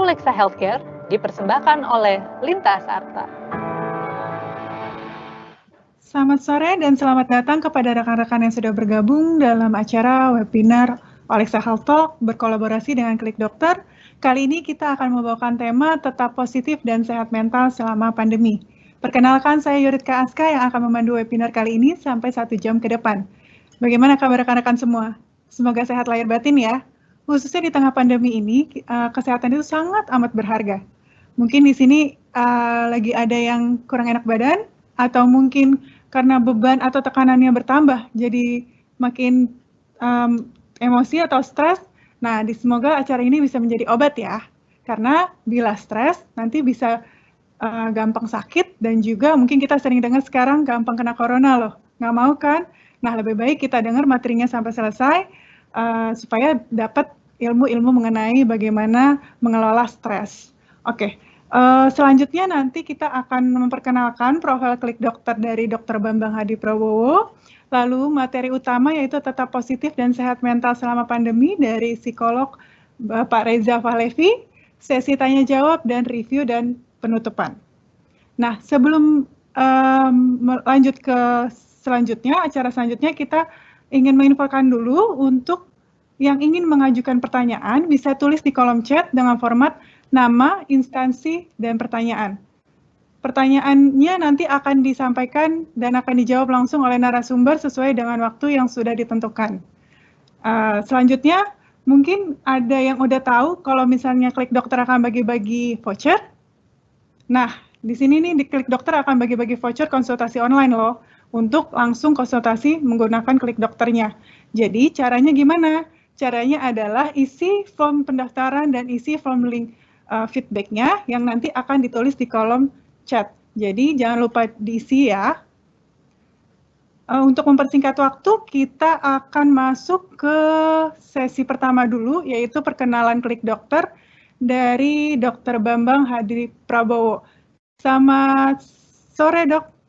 Alexa Healthcare dipersembahkan oleh Lintas Arta. Selamat sore dan selamat datang kepada rekan-rekan yang sudah bergabung dalam acara webinar Alexa Health Talk berkolaborasi dengan Klik Dokter. Kali ini kita akan membawakan tema tetap positif dan sehat mental selama pandemi. Perkenalkan, saya Yuritka Aska yang akan memandu webinar kali ini sampai 1 jam ke depan. Bagaimana kabar rekan-rekan semua? Semoga sehat lahir batin ya. Khususnya di tengah pandemi ini, kesehatan itu sangat amat berharga. Mungkin di sini lagi ada yang kurang enak badan, atau mungkin karena beban atau tekanannya bertambah, jadi makin emosi atau stres. Nah, semoga acara ini bisa menjadi obat ya. Karena bila stres, nanti bisa gampang sakit, dan juga mungkin kita sering dengar sekarang gampang kena corona loh. Nggak mau kan? Nah, lebih baik kita dengar materinya sampai selesai, supaya dapat ilmu-ilmu mengenai bagaimana mengelola stres. Oke. Selanjutnya nanti kita akan memperkenalkan profil Klik Dokter dari Dr. Bambang Hadi Prabowo. Lalu materi utama yaitu tetap positif dan sehat mental selama pandemi dari psikolog Bapak Reza Fahlevi, sesi tanya jawab dan review dan penutupan. Nah, sebelum lanjut ke selanjutnya, acara selanjutnya kita ingin menginfokan dulu untuk yang ingin mengajukan pertanyaan bisa tulis di kolom chat dengan format nama, instansi, dan pertanyaan. Pertanyaannya nanti akan disampaikan dan akan dijawab langsung oleh narasumber sesuai dengan waktu yang sudah ditentukan. Selanjutnya, mungkin ada yang udah tahu kalau misalnya Klik Dokter akan bagi-bagi voucher. Nah, di sini nih di Klik Dokter akan bagi-bagi voucher konsultasi online loh, untuk langsung konsultasi menggunakan Klik Dokternya. Jadi caranya gimana? Caranya adalah isi form pendaftaran dan isi form link feedback-nya yang nanti akan ditulis di kolom chat. Jadi jangan lupa diisi ya. Untuk mempersingkat waktu, kita akan masuk ke sesi pertama dulu, yaitu perkenalan Klik Dokter dari Dr. Bambang Hadi Prabowo. Selamat sore, Dok.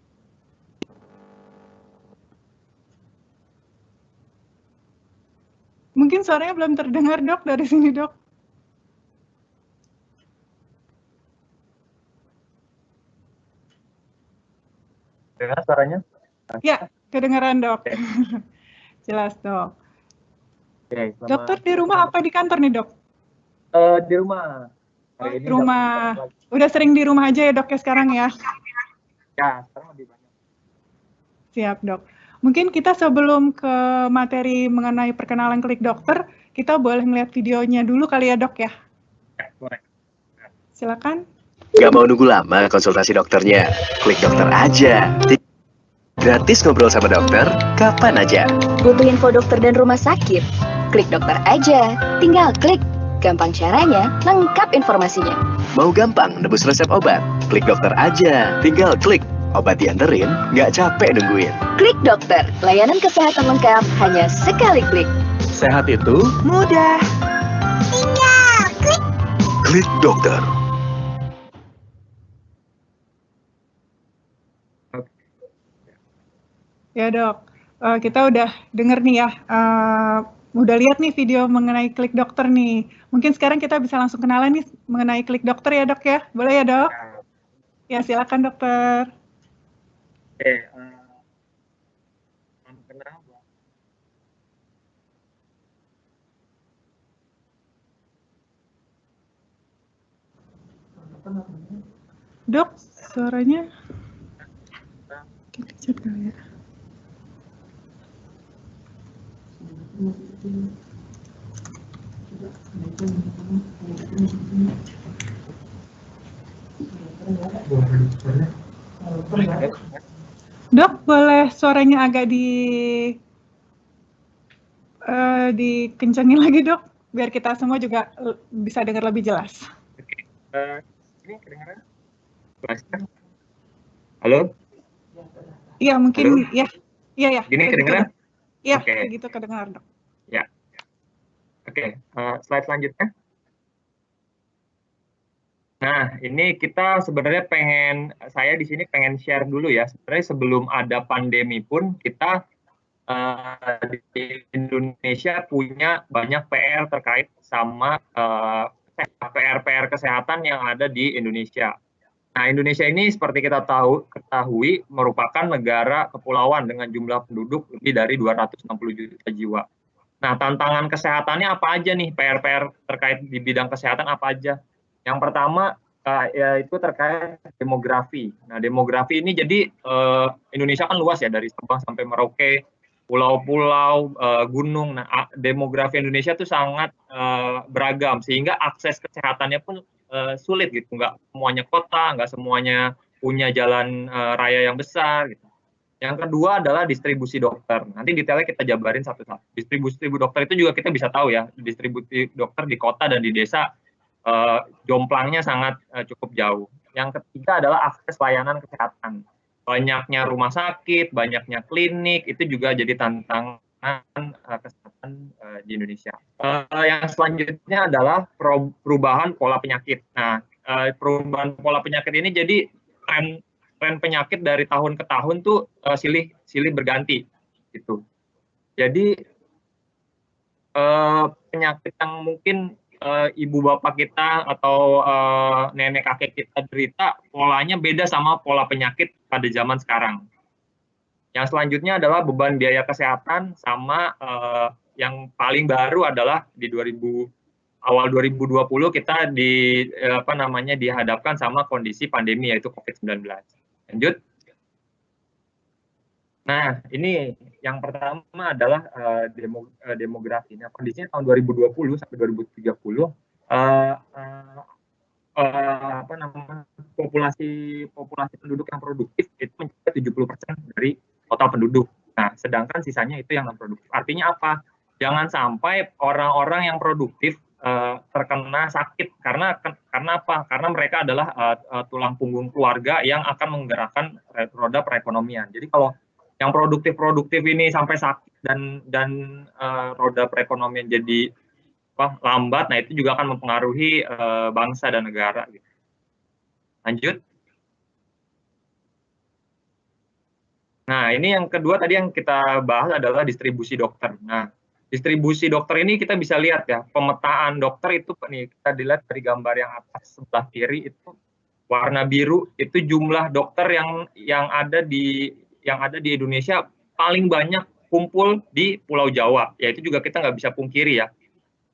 Mungkin suaranya belum terdengar, Dok, dari sini, Dok. Dengar suaranya? Ya, kedengaran, Dok. Okay. Jelas, Dok. Okay, Dokter di rumah apa di kantor nih, Dok? Di rumah. Di rumah. Udah sering di rumah aja ya, Dok, ya sekarang ya? Ya, sekarang lebih banyak. Siap, Dok. Mungkin kita sebelum ke materi mengenai perkenalan Klik Dokter, kita boleh melihat videonya dulu kali ya, Dok, ya? Ya, boleh. Silakan. Gak mau nunggu lama konsultasi dokternya? Klik Dokter aja. Gratis ngobrol sama dokter, kapan aja. Butuh info dokter dan rumah sakit? Klik Dokter aja. Tinggal klik. Gampang caranya, lengkap informasinya. Mau gampang nebus resep obat? Klik Dokter aja. Tinggal klik. Obat dianterin, nggak capek nungguin. Klik Dokter. Layanan kesehatan lengkap hanya sekali klik. Sehat itu mudah. Tinggal klik. Klik Dokter. Ya, Dok. Kita udah denger nih ya, udah lihat nih video mengenai Klik Dokter nih. Mungkin sekarang kita bisa langsung kenalan nih mengenai Klik Dokter ya, Dok ya? Boleh ya, Dok? Ya, silakan, Dokter. Oke, Dok, suaranya kita chat kali ya. Dok, boleh suaranya agak dikencangin lagi, Dok, biar kita semua juga bisa dengar lebih jelas. Oke, ini kedengaran? Halo? Iya, mungkin. Halo? Ya. Gini kedengaran? Iya, gitu kedengaran, Dok. Ya. Oke, slide selanjutnya. Nah, ini kita sebenarnya saya di sini pengen share dulu ya. Sebenarnya sebelum ada pandemi pun kita di Indonesia punya banyak PR terkait sama PR-PR kesehatan yang ada di Indonesia. Nah, Indonesia ini seperti kita ketahui merupakan negara kepulauan dengan jumlah penduduk lebih dari 260 juta jiwa. Nah, tantangan kesehatannya apa aja nih? PR-PR terkait di bidang kesehatan apa aja? Yang pertama yaitu terkait demografi. Nah, demografi ini jadi Indonesia kan luas ya, dari Sabang sampai Merauke, pulau-pulau, gunung. Nah, demografi Indonesia itu sangat beragam, sehingga akses kesehatannya pun sulit gitu. Nggak semuanya kota, nggak semuanya punya jalan raya yang besar gitu. Yang kedua adalah distribusi dokter. Nanti detailnya kita jabarin satu-satu. Distribusi dokter itu juga kita bisa tahu ya, distribusi dokter di kota dan di desa jomplangnya sangat cukup jauh. Yang ketiga adalah akses layanan kesehatan. Banyaknya rumah sakit, banyaknya klinik, itu juga jadi tantangan kesehatan di Indonesia. Yang selanjutnya adalah perubahan pola penyakit. Nah, perubahan pola penyakit ini jadi tren penyakit dari tahun ke tahun tuh silih berganti gitu. Jadi penyakit yang mungkin ibu bapak kita atau nenek kakek kita derita, polanya beda sama pola penyakit pada zaman sekarang. Yang selanjutnya adalah beban biaya kesehatan, sama yang paling baru adalah di awal 2020 kita dihadapkan sama kondisi pandemi, yaitu COVID-19. Lanjut. Nah, ini yang pertama adalah demografi. Nah, kondisinya tahun 2020 sampai 2030 populasi penduduk yang produktif itu mencapai 70% dari total penduduk. Nah, sedangkan sisanya itu yang non produktif. Artinya apa? Jangan sampai orang-orang yang produktif terkena sakit karena apa? Karena mereka adalah tulang punggung keluarga yang akan menggerakkan roda perekonomian. Jadi kalau yang produktif ini sampai sakit dan roda perekonomian jadi lambat, nah itu juga akan mempengaruhi bangsa dan negara. Gitu. Lanjut. Nah, ini yang kedua tadi yang kita bahas adalah distribusi dokter. Nah, distribusi dokter ini kita bisa lihat ya, pemetaan dokter itu nih, kita dilihat dari gambar yang atas sebelah kiri itu warna biru, itu jumlah dokter yang ada di Indonesia paling banyak kumpul di Pulau Jawa. Ya itu juga kita nggak bisa pungkiri ya.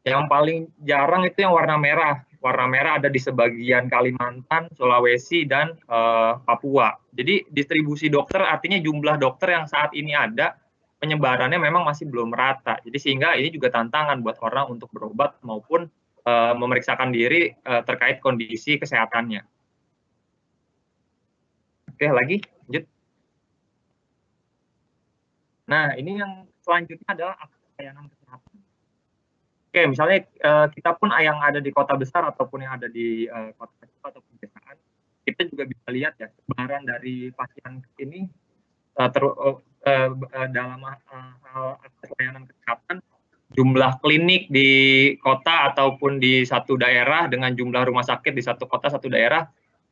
Yang paling jarang itu yang warna merah. Warna merah ada di sebagian Kalimantan, Sulawesi, dan Papua. Jadi distribusi dokter artinya jumlah dokter yang saat ini ada, penyebarannya memang masih belum merata. Jadi sehingga ini juga tantangan buat orang untuk berobat maupun memeriksakan diri terkait kondisi kesehatannya. Oke, lagi lanjut. Nah, ini yang selanjutnya adalah akses layanan kesehatan. Oke, misalnya kita pun yang ada di kota besar ataupun yang ada di kota kecil ataupun pedesaan, kita juga bisa lihat ya, sebaran dari pasien ini dalam hal akses layanan kesehatan, jumlah klinik di kota ataupun di satu daerah dengan jumlah rumah sakit di satu kota, satu daerah,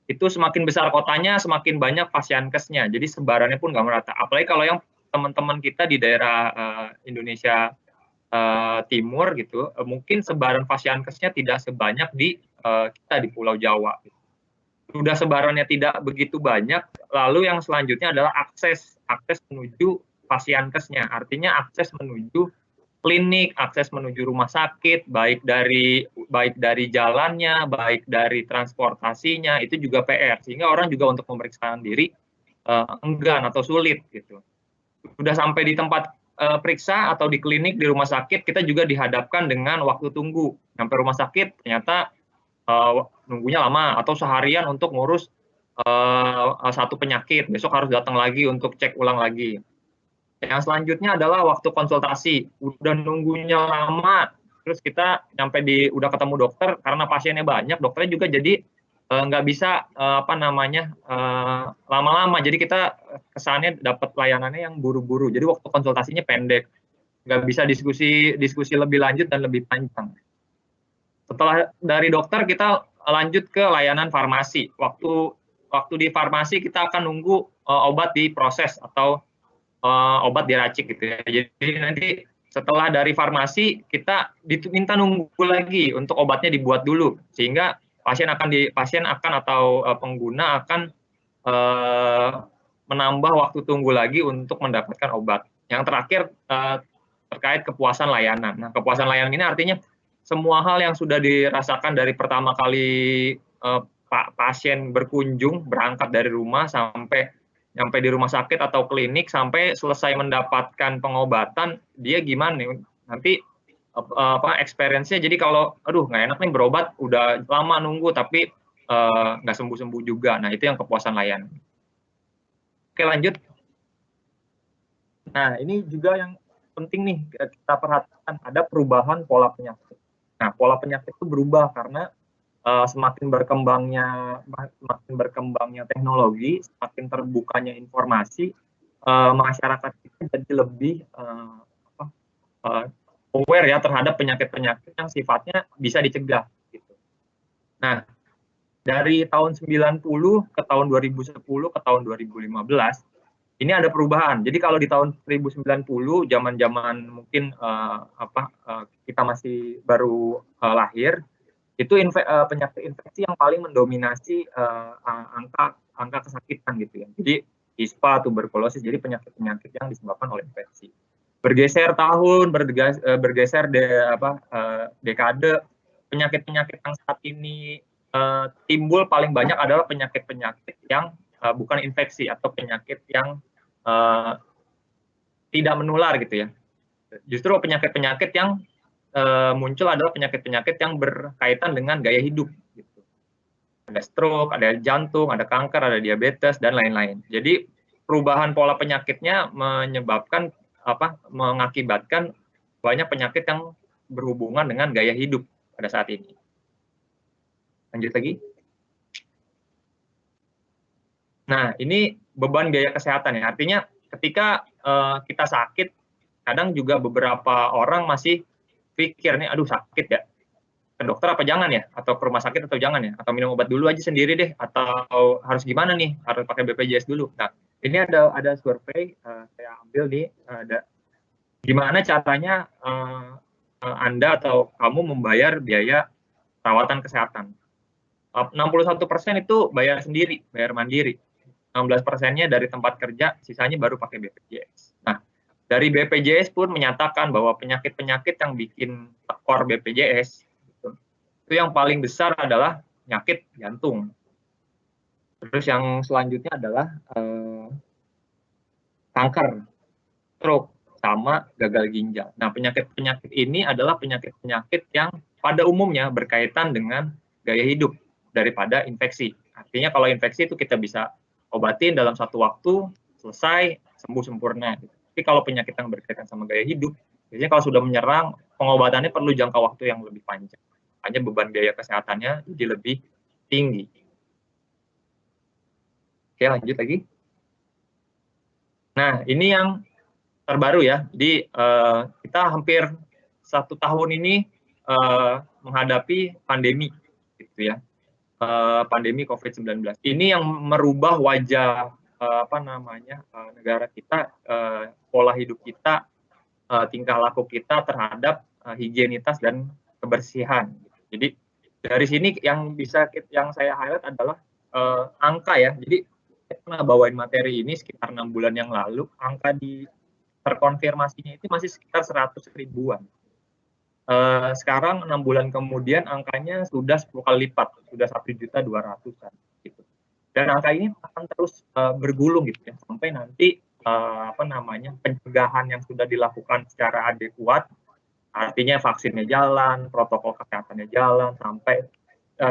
itu semakin besar kotanya, semakin banyak pasienkesnya. Jadi sebarannya pun nggak merata. Apalagi kalau yang teman-teman kita di daerah Indonesia Timur gitu, mungkin sebaran pasienkesnya tidak sebanyak di kita di Pulau Jawa. Sudah sebarannya tidak begitu banyak, lalu yang selanjutnya adalah akses menuju pasienkesnya. Artinya akses menuju klinik, akses menuju rumah sakit, baik dari jalannya, baik dari transportasinya, itu juga PR. Sehingga orang juga untuk memeriksakan diri enggan atau sulit gitu. Sudah sampai di tempat periksa atau di klinik, di rumah sakit, kita juga dihadapkan dengan waktu tunggu. Sampai rumah sakit ternyata nunggunya lama, atau seharian untuk ngurus satu penyakit, besok harus datang lagi untuk cek ulang lagi. Yang selanjutnya adalah waktu konsultasi, udah nunggunya lama, terus kita udah ketemu dokter, karena pasiennya banyak, dokternya juga jadi nggak bisa lama-lama, jadi kita kesannya dapat layanannya yang buru-buru, jadi waktu konsultasinya pendek, nggak bisa diskusi lebih lanjut dan lebih panjang. Setelah dari dokter kita lanjut ke layanan farmasi. Waktu di farmasi kita akan nunggu obat diproses atau obat diracik gitu ya. Jadi nanti setelah dari farmasi kita diminta nunggu lagi untuk obatnya dibuat dulu, sehingga pasien akan atau pengguna akan menambah waktu tunggu lagi untuk mendapatkan obat. Yang terakhir terkait kepuasan layanan. Nah, kepuasan layanan ini artinya semua hal yang sudah dirasakan dari pertama kali pasien berkunjung, berangkat dari rumah sampai di rumah sakit atau klinik, sampai selesai mendapatkan pengobatan, dia gimana nih nanti experience-nya. Jadi kalau aduh nggak enak nih berobat, udah lama nunggu tapi nggak sembuh-sembuh juga. Nah, itu yang kepuasan layanan. Oke, lanjut. Nah, ini juga yang penting nih kita perhatikan, ada perubahan pola penyakit. Nah, pola penyakit itu berubah karena semakin berkembangnya teknologi, semakin terbukanya informasi, masyarakat kita jadi lebih aware ya terhadap penyakit-penyakit yang sifatnya bisa dicegah. Gitu. Nah, dari tahun 90 ke tahun 2010 ke tahun 2015, ini ada perubahan. Jadi kalau di tahun 1090, zaman-zaman mungkin kita masih baru lahir, itu penyakit infeksi yang paling mendominasi angka kesakitan gitu ya. Jadi ispa, tuberkulosis, jadi penyakit-penyakit yang disebabkan oleh infeksi. Bergeser tahun, bergeser dekade, penyakit-penyakit yang saat ini timbul paling banyak adalah penyakit-penyakit yang bukan infeksi atau penyakit yang tidak menular gitu ya. Justru penyakit-penyakit yang muncul adalah penyakit-penyakit yang berkaitan dengan gaya hidup. Gitu. Ada stroke, ada jantung, ada kanker, ada diabetes, dan lain-lain. Jadi perubahan pola penyakitnya mengakibatkan banyak penyakit yang berhubungan dengan gaya hidup pada saat ini. Lanjut lagi. Nah, ini beban biaya kesehatan ya. Artinya ketika kita sakit, kadang juga beberapa orang masih pikir nih, aduh sakit ya, ke dokter apa jangan ya, atau ke rumah sakit atau jangan ya, atau minum obat dulu aja sendiri deh, atau harus gimana nih, harus pakai BPJS dulu. Nah, ini ada survei saya ambil nih, gimana caranya Anda atau kamu membayar biaya perawatan kesehatan. 61% itu bayar sendiri, bayar mandiri. 16%-nya dari tempat kerja, sisanya baru pakai BPJS. Nah, dari BPJS pun menyatakan bahwa penyakit-penyakit yang bikin tekor BPJS itu yang paling besar adalah penyakit jantung. Terus yang selanjutnya adalah kanker, stroke, sama gagal ginjal. Nah, penyakit-penyakit ini adalah penyakit-penyakit yang pada umumnya berkaitan dengan gaya hidup daripada infeksi. Artinya kalau infeksi itu kita bisa obatin dalam satu waktu, selesai, sembuh sempurna. Tapi kalau penyakit yang berkaitan sama gaya hidup, biasanya kalau sudah menyerang, pengobatannya perlu jangka waktu yang lebih panjang. Hanya beban biaya kesehatannya jadi lebih tinggi. Oke, lanjut lagi. Nah, ini yang terbaru ya. Jadi kita hampir 1 tahun ini menghadapi pandemi, gitu ya. Pandemi COVID-19. Ini yang merubah wajah negara kita, pola hidup kita, tingkah laku kita terhadap higienitas dan kebersihan. Jadi dari sini yang saya highlight adalah angka ya. Jadi saya pernah bawain materi ini sekitar 6 bulan yang lalu, angka terkonfirmasinya itu masih sekitar 100 ribuan. Sekarang 6 bulan kemudian angkanya sudah 10 kali lipat, sudah 1.200.000-an gitu. Dan angka ini akan terus bergulung gitu ya, sampai nanti pencegahan yang sudah dilakukan secara adekuat, artinya vaksinnya jalan, protokol kesehatannya jalan, sampai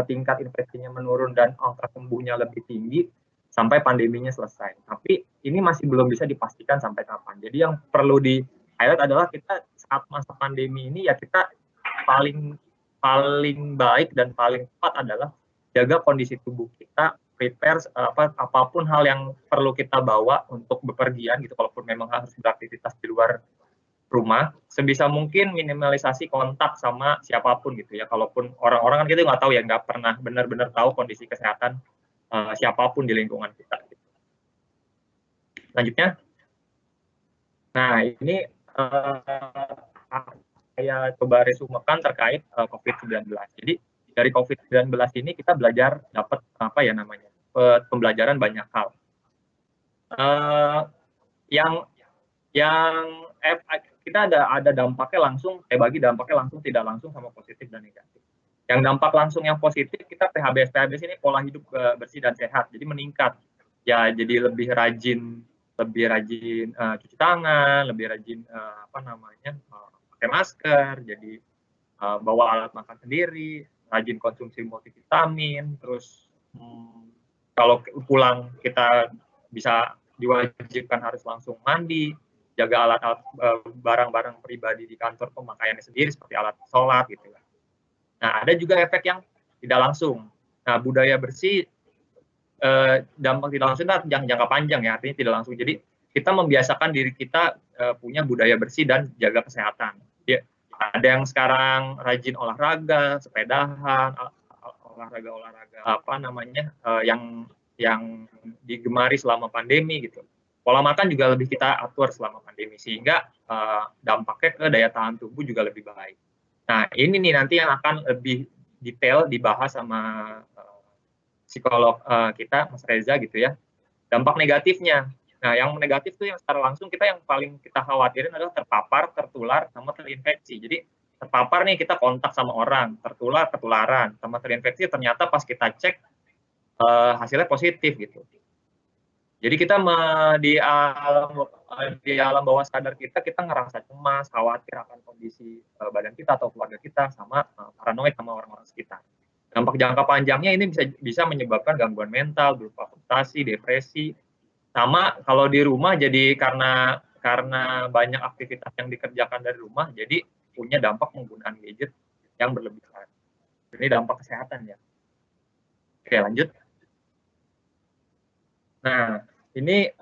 tingkat infeksinya menurun dan angka sembuhnya lebih tinggi sampai pandeminya selesai. Tapi ini masih belum bisa dipastikan sampai kapan. Jadi yang perlu di-highlight adalah kita saat masa pandemi ini ya kita paling baik dan paling tepat adalah jaga kondisi tubuh kita, prepare apapun hal yang perlu kita bawa untuk bepergian gitu, kalaupun memang harus beraktivitas di luar rumah, sebisa mungkin minimalisasi kontak sama siapapun gitu ya. Kalaupun orang-orang kan kita nggak tahu ya, nggak pernah benar-benar tahu kondisi kesehatan siapapun di lingkungan kita. Gitu. Selanjutnya, nah ini saya coba resumekan terkait COVID-19. Jadi dari COVID-19 ini kita belajar dapat apa ya namanya pembelajaran banyak hal. Yang kita ada dampaknya langsung, bagi dampaknya langsung, tidak langsung, sama positif dan negatif. Yang dampak langsung yang positif, kita PHBS ini pola hidup bersih dan sehat, jadi meningkat. Ya, jadi lebih rajin cuci tangan, lebih rajin pakai masker, jadi bawa alat makan sendiri, rajin konsumsi multivitamin, terus kalau pulang kita bisa diwajibkan harus langsung mandi, jaga alat-alat barang-barang pribadi di kantor pemakaiannya sendiri seperti alat sholat gitu ya. Nah, ada juga efek yang tidak langsung. Nah, budaya bersih dampak tidak langsung yang jangka panjang ya, artinya tidak langsung. Jadi kita membiasakan diri kita punya budaya bersih dan jaga kesehatan. Ya, ada yang sekarang rajin olahraga, sepedahan, olahraga yang digemari selama pandemi gitu. Pola makan juga lebih kita atur selama pandemi sehingga dampaknya ke daya tahan tubuh juga lebih baik. Nah, ini nih nanti yang akan lebih detail dibahas sama psikolog kita, Mas Reza gitu ya. Dampak negatifnya. Nah, yang negatif tuh yang secara langsung yang paling kita khawatirin adalah terpapar, tertular, sama terinfeksi. Jadi terpapar nih kita kontak sama orang, ketularan, sama terinfeksi ternyata pas kita cek hasilnya positif gitu. Jadi kita di alam bawah sadar kita ngerasa cemas, khawatir akan kondisi badan kita atau keluarga kita, sama paranoid sama orang-orang sekitar. Dampak jangka panjangnya ini bisa menyebabkan gangguan mental berupa frustasi, depresi, sama kalau di rumah jadi karena banyak aktivitas yang dikerjakan dari rumah, jadi punya dampak penggunaan gadget yang berlebihan. Ini dampak kesehatan ya. Oke, lanjut. Nah, ini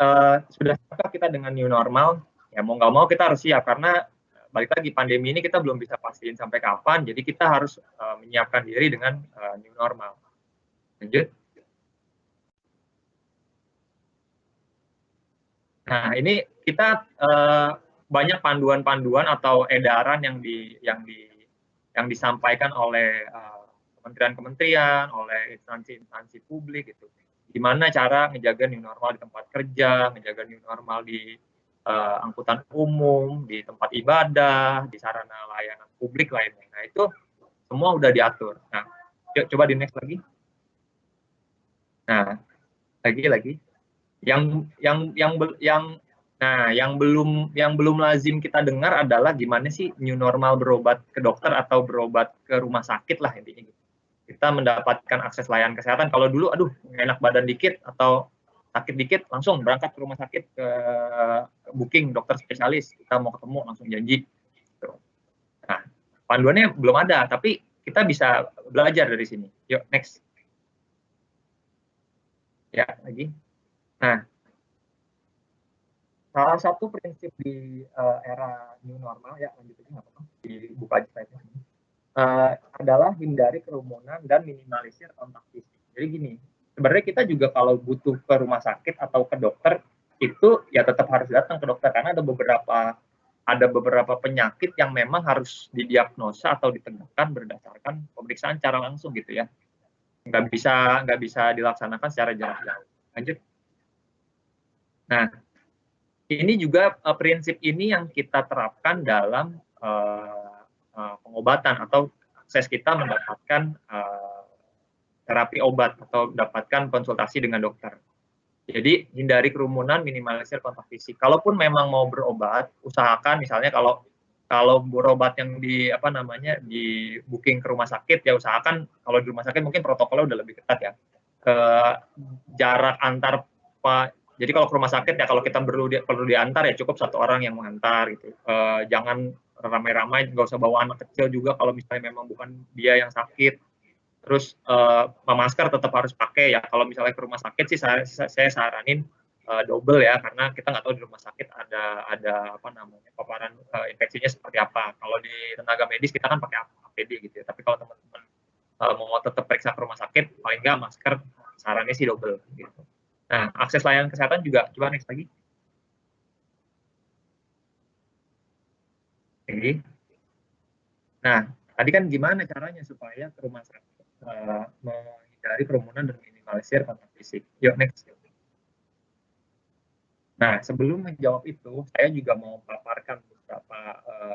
sudah siapkah kita dengan new normal? Ya mau nggak mau kita harus siap, karena balik lagi pandemi ini kita belum bisa pastiin sampai kapan, jadi kita harus menyiapkan diri dengan new normal. Lanjut. Nah, ini kita banyak panduan-panduan atau edaran yang disampaikan oleh kementerian-kementerian, oleh instansi-instansi publik gitu. Gimana cara ngejaga new normal di tempat kerja, ngejaga new normal di angkutan umum, di tempat ibadah, di sarana layanan publik lainnya. Nah, itu semua udah diatur. Nah, coba di next lagi. Nah, lagi. Yang belum lazim kita dengar adalah gimana sih new normal berobat ke dokter atau berobat ke rumah sakit lah intinya gitu. Kita mendapatkan akses layanan kesehatan. Kalau dulu, enak badan dikit atau sakit dikit, langsung berangkat ke rumah sakit, ke booking dokter spesialis, kita mau ketemu langsung janji. Nah, panduannya belum ada, tapi kita bisa belajar dari sini. Yuk, next. Ya, lagi. Nah, salah satu prinsip di era new normal, ya lanjut aja nggak apa-apa, dibuka aja slide-nya. Adalah hindari kerumunan dan minimalisir kontak fisik. Jadi gini, sebenarnya kita juga kalau butuh ke rumah sakit atau ke dokter itu ya tetap harus datang ke dokter, karena ada beberapa penyakit yang memang harus didiagnosa atau ditegakkan berdasarkan pemeriksaan secara langsung gitu ya. Nggak bisa dilaksanakan secara jarak jauh. Lanjut. Nah, ini juga prinsip ini yang kita terapkan dalam pengobatan atau akses kita mendapatkan terapi obat atau mendapatkan konsultasi dengan dokter. Jadi hindari kerumunan, minimalisir kontak fisik. Kalaupun memang mau berobat, usahakan misalnya kalau berobat yang di booking ke rumah sakit, ya usahakan kalau di rumah sakit mungkin protokolnya udah lebih ketat ya. Jarak antar jadi kalau ke rumah sakit ya kalau kita perlu diantar ya cukup satu orang yang mengantar gitu. Jangan ramai-ramai, nggak usah bawa anak kecil juga kalau misalnya memang bukan dia yang sakit. Terus masker tetap harus pakai ya. Kalau misalnya ke rumah sakit sih saya saranin double ya, karena kita nggak tahu di rumah sakit ada paparan infeksinya seperti apa. Kalau di tenaga medis kita kan pakai APD gitu ya. Tapi kalau teman-teman mau tetap periksa ke rumah sakit, paling nggak masker sarannya sih double gitu. Nah, akses layanan kesehatan juga, coba next lagi. Oke. Nah, tadi kan gimana caranya supaya ke rumah sakit menghindari kerumunan dan minimalisir kontak fisik. Yuk, next. Nah, sebelum menjawab itu, saya juga mau paparkan beberapa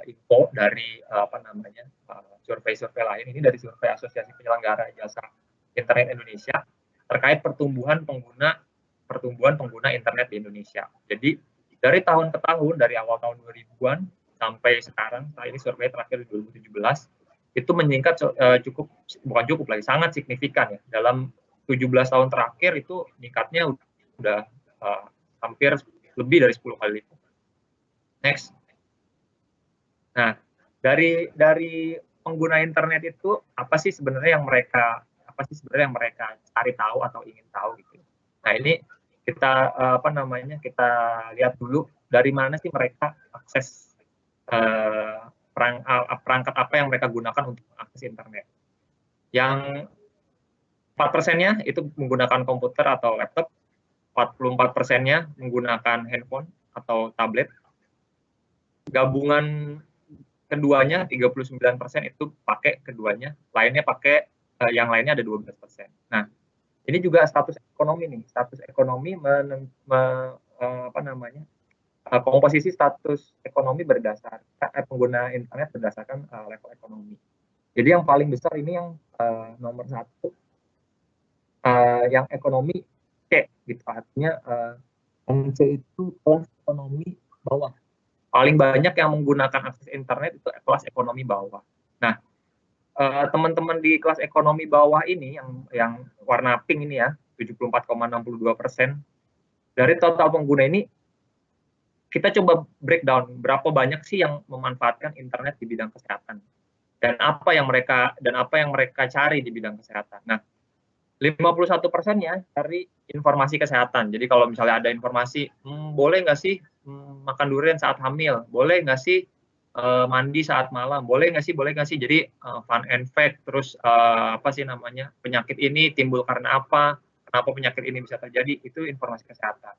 info dari survei-survei lain. Ini dari survei Asosiasi Penyelenggara Jasa Internet Indonesia terkait pertumbuhan pengguna internet di Indonesia. Jadi dari tahun ke tahun, dari awal tahun 2000-an sampai sekarang, nah ini survei terakhir di 2017, itu meningkat sangat signifikan ya. Dalam 17 tahun terakhir itu meningkatnya udah hampir lebih dari 10 kali lipat. Next. Nah, dari pengguna internet itu apa sih sebenarnya yang mereka cari tahu atau ingin tahu gitu. Nah, ini kita kita lihat dulu dari mana sih mereka akses perangkat apa yang mereka gunakan untuk akses internet. Yang 4%-nya itu menggunakan komputer atau laptop, 44%-nya menggunakan handphone atau tablet. Gabungan keduanya 39% itu pakai keduanya, yang lainnya ada 12%. Nah, ini juga status ekonomi nih. Status ekonomi komposisi status ekonomi berdasarkan pengguna internet berdasarkan level ekonomi. Jadi yang paling besar ini yang nomor 1 yang ekonomi C gitu, artinya C itu kelas ekonomi bawah. Paling banyak yang menggunakan akses internet itu kelas ekonomi bawah. Nah, teman-teman di kelas ekonomi bawah ini yang warna pink ini ya, 74,62%. Dari total pengguna ini kita coba breakdown berapa banyak sih yang memanfaatkan internet di bidang kesehatan dan apa yang mereka cari di bidang kesehatan. Nah, 51%-nya cari informasi kesehatan. Jadi kalau misalnya ada informasi, boleh nggak sih makan durian saat hamil? Boleh nggak sih mandi saat malam? Boleh nggak sih? Jadi fun and fact, terus penyakit ini timbul karena apa? Kenapa penyakit ini bisa terjadi? Itu informasi kesehatan.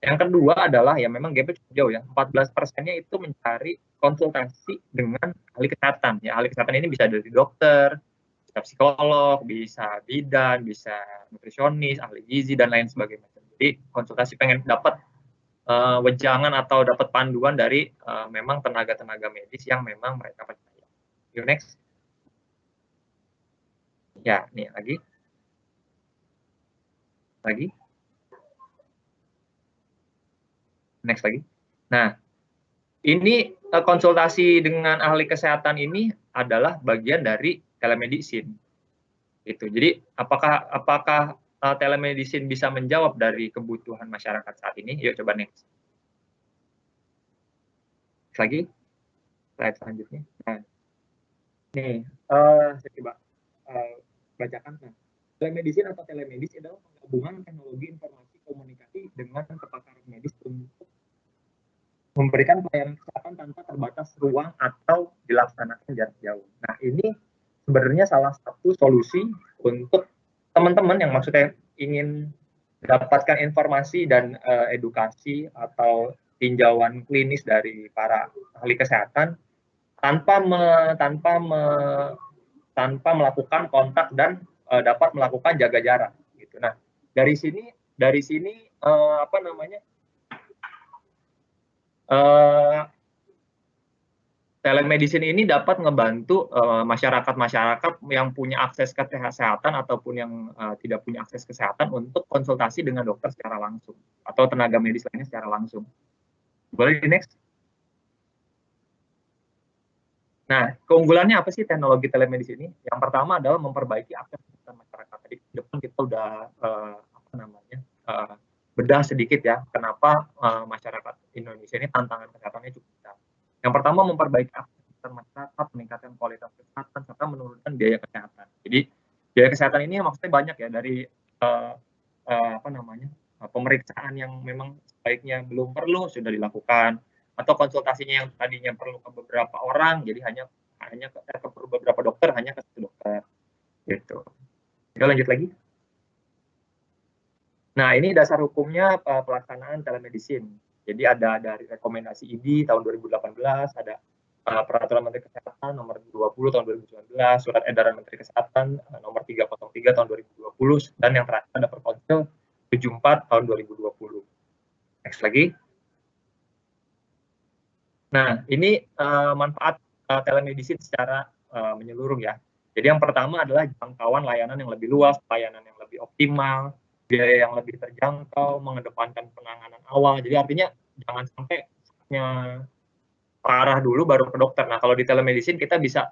Yang kedua adalah ya memang gapnya cukup jauh ya. 14%-nya itu mencari konsultasi dengan ahli kesehatan. Ya, ahli kesehatan ini bisa dari dokter, psikolog, bisa bidan, bisa nutrisionis, ahli gizi, dan lain sebagainya. Jadi konsultasi pengen dapat wejangan atau dapat panduan dari memang tenaga-tenaga medis yang memang mereka percaya. Yuk, next. Ya, nih lagi. Next lagi. Nah, ini konsultasi dengan ahli kesehatan ini adalah bagian dari telemedicine. Itu. Jadi apakah telemedicine bisa menjawab dari kebutuhan masyarakat saat ini? Yuk coba next. Lagi. Slide selanjutnya. Nah, nih, saya coba bacakan. Nah, telemedicine atau telemedis adalah penggabungan teknologi informasi komunikasi dengan kepakaran medis untuk memberikan pelayanan kesehatan tanpa terbatas ruang atau dilaksanakan jarak jauh. Nah, ini sebenarnya salah satu solusi untuk teman-teman yang maksudnya ingin mendapatkan informasi dan edukasi atau tinjauan klinis dari para ahli kesehatan tanpa melakukan kontak dan dapat melakukan jaga jarak gitu. Nah, dari sini telemedicine ini dapat ngebantu masyarakat yang punya akses ke kesehatan ataupun yang tidak punya akses kesehatan untuk konsultasi dengan dokter secara langsung atau tenaga medis lainnya secara langsung. Boleh di next? Nah, keunggulannya apa sih teknologi telemedicine ini? Yang pertama adalah memperbaiki akses kesehatan masyarakat. Tadi di depan kita udah bedah sedikit ya, kenapa masyarakat Indonesia ini tantangan kesehatannya cukup besar. Yang pertama, memperbaiki akses kesehatan masyarakat, meningkatkan kualitas kesehatan, serta menurunkan biaya kesehatan. Jadi, biaya kesehatan ini maksudnya banyak ya, dari pemeriksaan yang memang sebaiknya belum perlu sudah dilakukan, atau konsultasinya yang tadinya perlu ke beberapa orang, jadi hanya ke beberapa dokter, hanya ke satu dokter. Gitu. Kita lanjut lagi. Nah, ini dasar hukumnya pelaksanaan telemedicine. Jadi ada dari rekomendasi IDI tahun 2018, ada Peraturan Menteri Kesehatan nomor 20 tahun 2019, Surat Edaran Menteri Kesehatan nomor 303 tahun 2020, dan yang terakhir ada Perkonsil 74 tahun 2020. Next lagi. Nah, ini manfaat telemedicine secara menyeluruh ya. Jadi yang pertama adalah jangkauan layanan yang lebih luas, pelayanan yang lebih optimal, biaya yang lebih terjangkau, mengedepankan penanganan awal. Jadi artinya jangan sampai parah dulu baru ke dokter. Nah, kalau di telemedicine kita bisa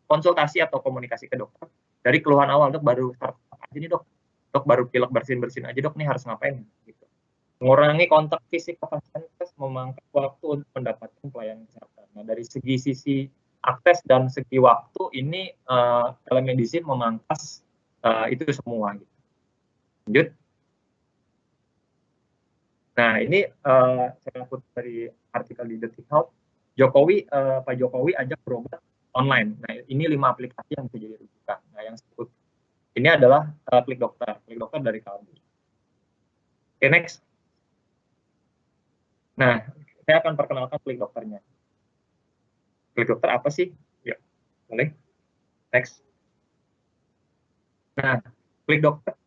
konsultasi atau komunikasi ke dokter dari keluhan awal, dok baru start aja nih dok baru pilek bersin-bersin aja dok, nih harus ngapain gitu. Mengurangi kontak fisik ke pasien, memangkas waktu untuk mendapatkan pelayanan kesehatan. Nah, dari sisi akses dan segi waktu ini telemedicine memangkas itu semua gitu. Lanjut. Nah, ini saya kutip dari artikel di Detik Health. Pak Jokowi ajak berobat online. Nah, ini 5 aplikasi yang bisa jadi rujukan. Nah, yang sebut ini adalah Klik Dokter dari Kalbi. Oke, next. Nah, saya akan perkenalkan Klik Dokternya. Klik Dokter apa sih? Ya, boleh. Next. Nah, Klik Dokter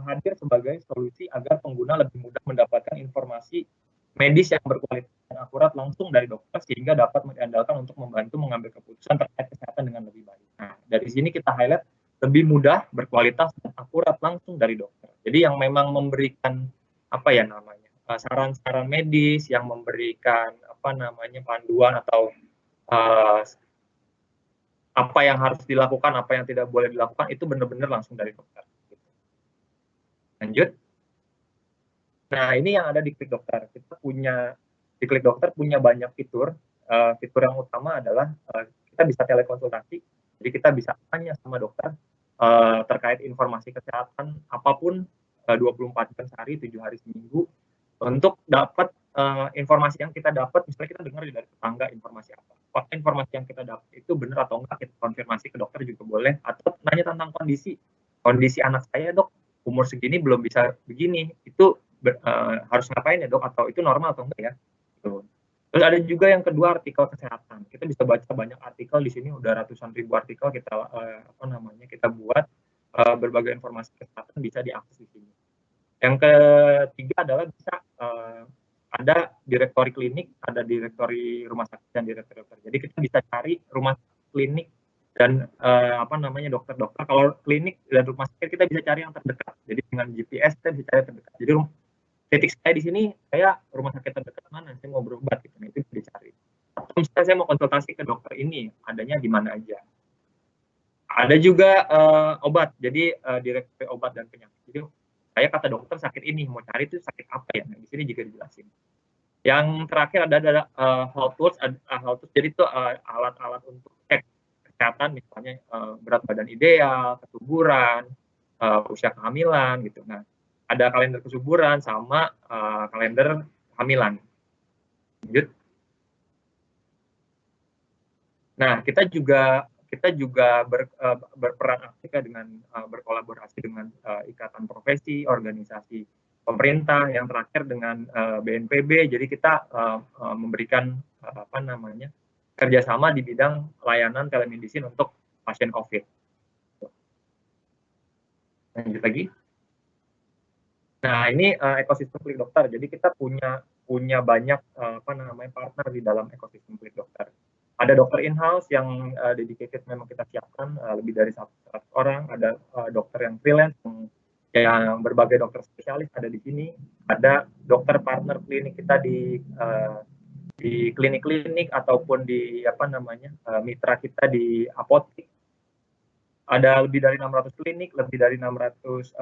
hadir sebagai solusi agar pengguna lebih mudah mendapatkan informasi medis yang berkualitas dan akurat langsung dari dokter, sehingga dapat diandalkan untuk membantu mengambil keputusan terkait kesehatan dengan lebih baik. Nah, dari sini kita highlight lebih mudah, berkualitas, dan akurat langsung dari dokter. Jadi yang memang memberikan saran-saran medis, yang memberikan panduan atau apa yang harus dilakukan, apa yang tidak boleh dilakukan, itu benar-benar langsung dari dokter. Lanjut. Nah, ini yang ada di Klik Dokter. Di Klik Dokter punya banyak fitur. Fitur yang utama adalah kita bisa telekonsultasi. Jadi kita bisa tanya sama dokter terkait informasi kesehatan apapun 24 jam sehari, 7 hari seminggu, untuk dapat informasi yang kita dapat. Misalnya kita dengar dari tetangga informasi apa. Apakah informasi yang kita dapat itu benar atau enggak, kita konfirmasi ke dokter juga boleh. Atau nanya tentang kondisi anak saya, dok, umur segini belum bisa begini, itu harus ngapain ya dok, atau itu normal atau enggak ya. Terus ada juga yang kedua, artikel kesehatan. Kita bisa baca banyak artikel di sini, udah ratusan ribu artikel kita kita buat, berbagai informasi kesehatan bisa diakses di sini. Yang ketiga adalah bisa ada direktori klinik, ada direktori rumah sakit dan direktori dokter. Jadi kita bisa cari rumah klinik dan dokter-dokter. Kalau klinik dan rumah sakit kita bisa cari yang terdekat. Jadi dengan GPS kita bisa cari terdekat. Jadi titik saya di sini, saya rumah sakit terdekat mana, saya mau berobat gitu. Nah, itu bisa dicari. Atau misalnya saya mau konsultasi ke dokter ini, adanya di mana aja. Ada juga obat. Jadi direktori obat dan penyakit. Jadi saya kata dokter sakit ini, mau cari itu sakit apa ya? Nah, di sini juga dijelasin. Yang terakhir ada health tools. Jadi itu alat-alat untuk cek kesehatan, misalnya berat badan ideal, kesuburan, usia kehamilan gitu. Nah, ada kalender kesuburan sama kalender hamilan. Lanjut. Nah, kita juga berperan aktif ya dengan berkolaborasi dengan ikatan profesi, organisasi pemerintah, yang terakhir dengan BNPB. Jadi kita memberikan kerjasama di bidang layanan telemedicine untuk pasien COVID. Lanjut lagi. Nah, ini ekosistem Klik Dokter. Jadi kita punya banyak partner di dalam ekosistem Klik Dokter. Ada dokter in-house yang dedicated, memang kita siapkan lebih dari 100 orang. Ada dokter yang freelance, yang berbagai dokter spesialis ada di sini. Ada dokter partner klinik kita di klinik-klinik ataupun di mitra kita di apotek. Ada lebih dari 600 klinik, lebih dari 600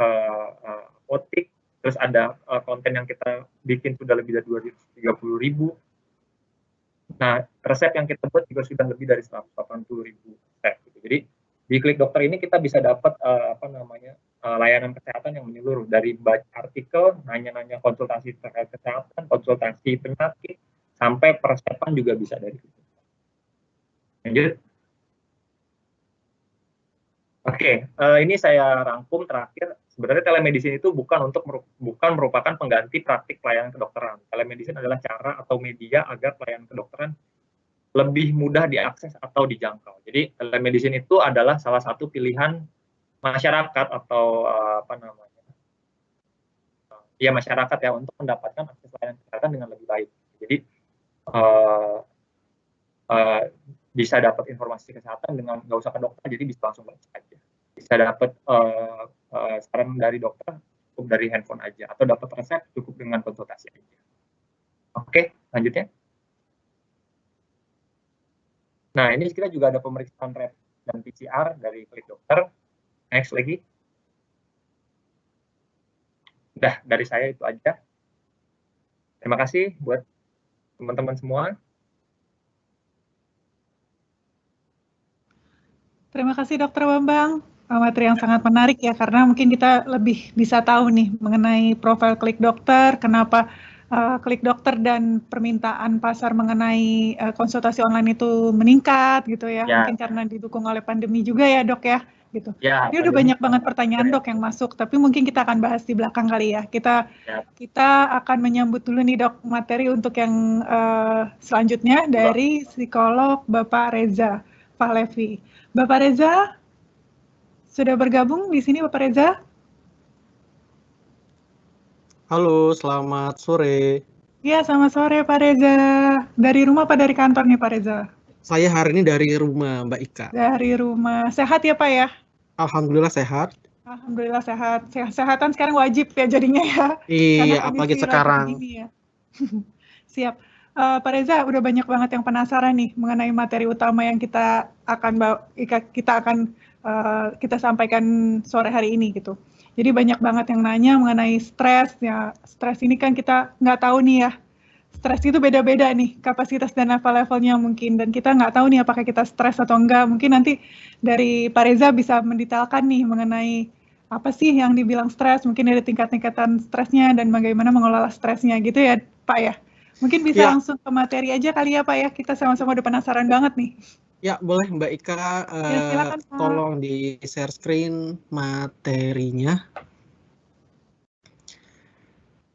apotek. Terus ada konten yang kita bikin sudah lebih dari 230.000. Nah, resep yang kita buat juga sudah lebih dari 180.000 resep. Gitu. Jadi di Klik Dokter ini kita bisa dapat layanan kesehatan yang menyeluruh, dari baca artikel, nanya-nanya konsultasi terkait kesehatan, konsultasi penyakit, sampai peresepan juga bisa dari situ. Lanjut. Oke, ini saya rangkum terakhir. Sebenarnya telemedicine itu bukan merupakan pengganti praktik pelayanan kedokteran. Telemedicine adalah cara atau media agar pelayanan kedokteran lebih mudah diakses atau dijangkau. Jadi telemedicine itu adalah salah satu pilihan masyarakat atau masyarakat ya untuk mendapatkan akses layanan kesehatan dengan lebih baik. Jadi bisa dapat informasi kesehatan dengan nggak usah ke dokter, jadi bisa langsung baca aja. Bisa dapat saran dari dokter cukup dari handphone aja, atau dapat resep cukup dengan konsultasi aja. Oke, lanjutnya. Nah, ini kita juga ada pemeriksaan rapid dan PCR dari Klik Dokter. Next lagi. Udah, dari saya itu aja. Terima kasih buat teman-teman semua. Terima kasih Dokter Bambang. Materi yang sangat menarik ya, karena mungkin kita lebih bisa tahu nih mengenai profil Klik Dokter, kenapa Klik Dokter dan permintaan pasar mengenai konsultasi online itu meningkat gitu ya. Mungkin karena didukung oleh pandemi juga ya Dok ya. Gitu. Ini udah banyak banget pertanyaan Dok yang masuk, tapi mungkin kita akan bahas di belakang kali ya. Kita akan menyambut dulu nih Dok materi untuk yang selanjutnya dari psikolog Bapak Reza Fahlevi. Bapak Reza, sudah bergabung di sini Bapak Reza? Halo, selamat sore. Iya, selamat sore Pak Reza. Dari rumah apa dari kantor nih Pak Reza? Saya hari ini dari rumah, Mbak Ika. Dari rumah. Sehat ya Pak ya? Alhamdulillah sehat. Alhamdulillah sehat. Kesehatan sekarang wajib ya jadinya ya. Iya, apalagi sekarang. Ya. Siap. Pak Reza, udah banyak banget yang penasaran nih mengenai materi utama yang kita akan sampaikan sore hari ini gitu. Jadi banyak banget yang nanya mengenai stres ya. Stres ini kan kita nggak tahu nih ya. Stres itu beda-beda nih, kapasitas dan levelnya mungkin. Dan kita nggak tahu nih apakah kita stres atau enggak. Mungkin nanti dari Pak Reza bisa mendetailkan nih mengenai apa sih yang dibilang stres. Mungkin ada tingkat-tingkatan stresnya dan bagaimana mengelola stresnya gitu ya Pak ya. Mungkin bisa langsung ke materi aja kali ya Pak ya. Kita sama-sama udah penasaran banget nih. Ya, boleh Mbak Ika, silakan, Pak. tolong di share screen materinya.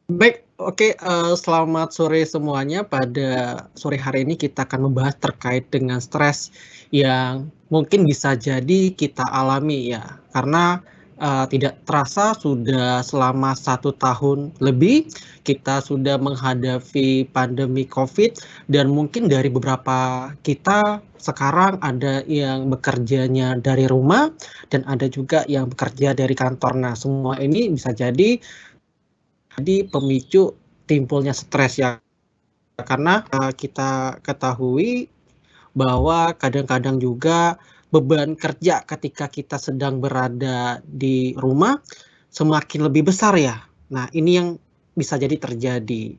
Baik, oke, selamat sore semuanya. Pada sore hari ini kita akan membahas terkait dengan stres yang mungkin bisa jadi kita alami ya. Karena tidak terasa sudah selama 1 tahun lebih kita sudah menghadapi pandemi COVID, dan mungkin dari beberapa kita sekarang ada yang bekerjanya dari rumah dan ada juga yang bekerja dari kantor. Nah, semua ini bisa jadi pemicu timbulnya stres ya, karena kita ketahui bahwa kadang-kadang juga beban kerja ketika kita sedang berada di rumah semakin lebih besar ya. Nah, ini yang bisa jadi terjadi.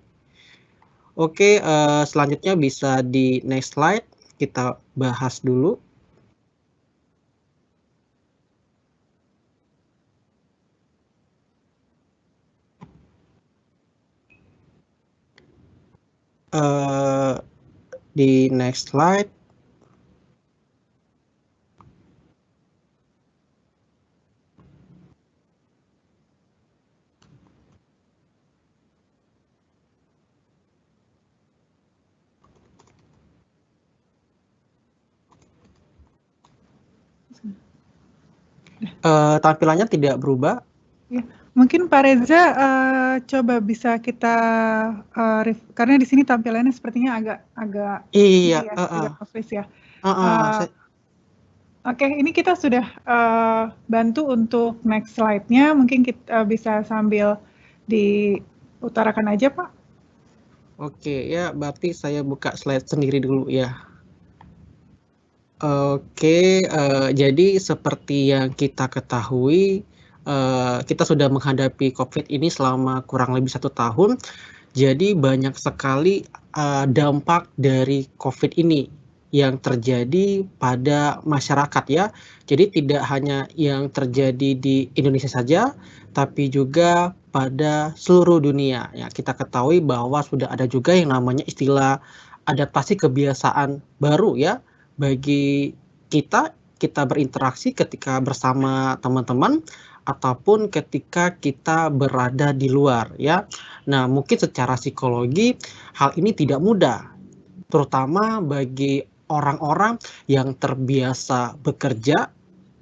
Oke, selanjutnya bisa di next slide, kita bahas dulu. Di next slide. Tampilannya tidak berubah. Ya, mungkin Pak Reza coba bisa kita karena di sini tampilannya sepertinya agak obvious ya. Oke, ini kita sudah bantu untuk next slide-nya. Mungkin kita bisa sambil diutarakan aja, Pak. Oke, ya berarti saya buka slide sendiri dulu ya. Oke, jadi seperti yang kita ketahui, kita sudah menghadapi COVID ini selama kurang lebih 1 tahun. Jadi banyak sekali dampak dari COVID ini yang terjadi pada masyarakat ya. Jadi tidak hanya yang terjadi di Indonesia saja, tapi juga pada seluruh dunia. Ya, kita ketahui bahwa sudah ada juga yang namanya istilah adaptasi kebiasaan baru ya. Bagi kita berinteraksi ketika bersama teman-teman ataupun ketika kita berada di luar ya. Nah, mungkin secara psikologi hal ini tidak mudah, terutama bagi orang-orang yang terbiasa bekerja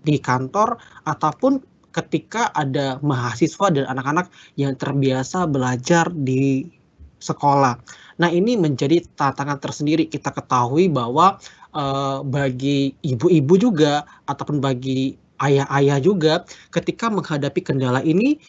di kantor ataupun ketika ada mahasiswa dan anak-anak yang terbiasa belajar di sekolah. Nah, ini menjadi tantangan tersendiri. Kita ketahui bahwa bagi ibu-ibu juga ataupun bagi ayah-ayah juga ketika menghadapi kendala ini,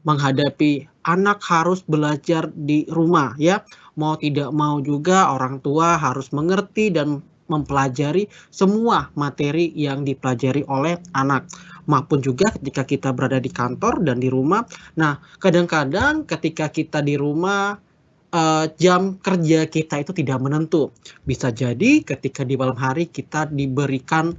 menghadapi anak harus belajar di rumah ya, mau tidak mau juga orang tua harus mengerti dan mempelajari semua materi yang dipelajari oleh anak, maupun juga ketika kita berada di kantor dan di rumah. Nah, kadang-kadang ketika kita di rumah, jam kerja kita itu tidak menentu. Bisa jadi ketika di malam hari kita diberikan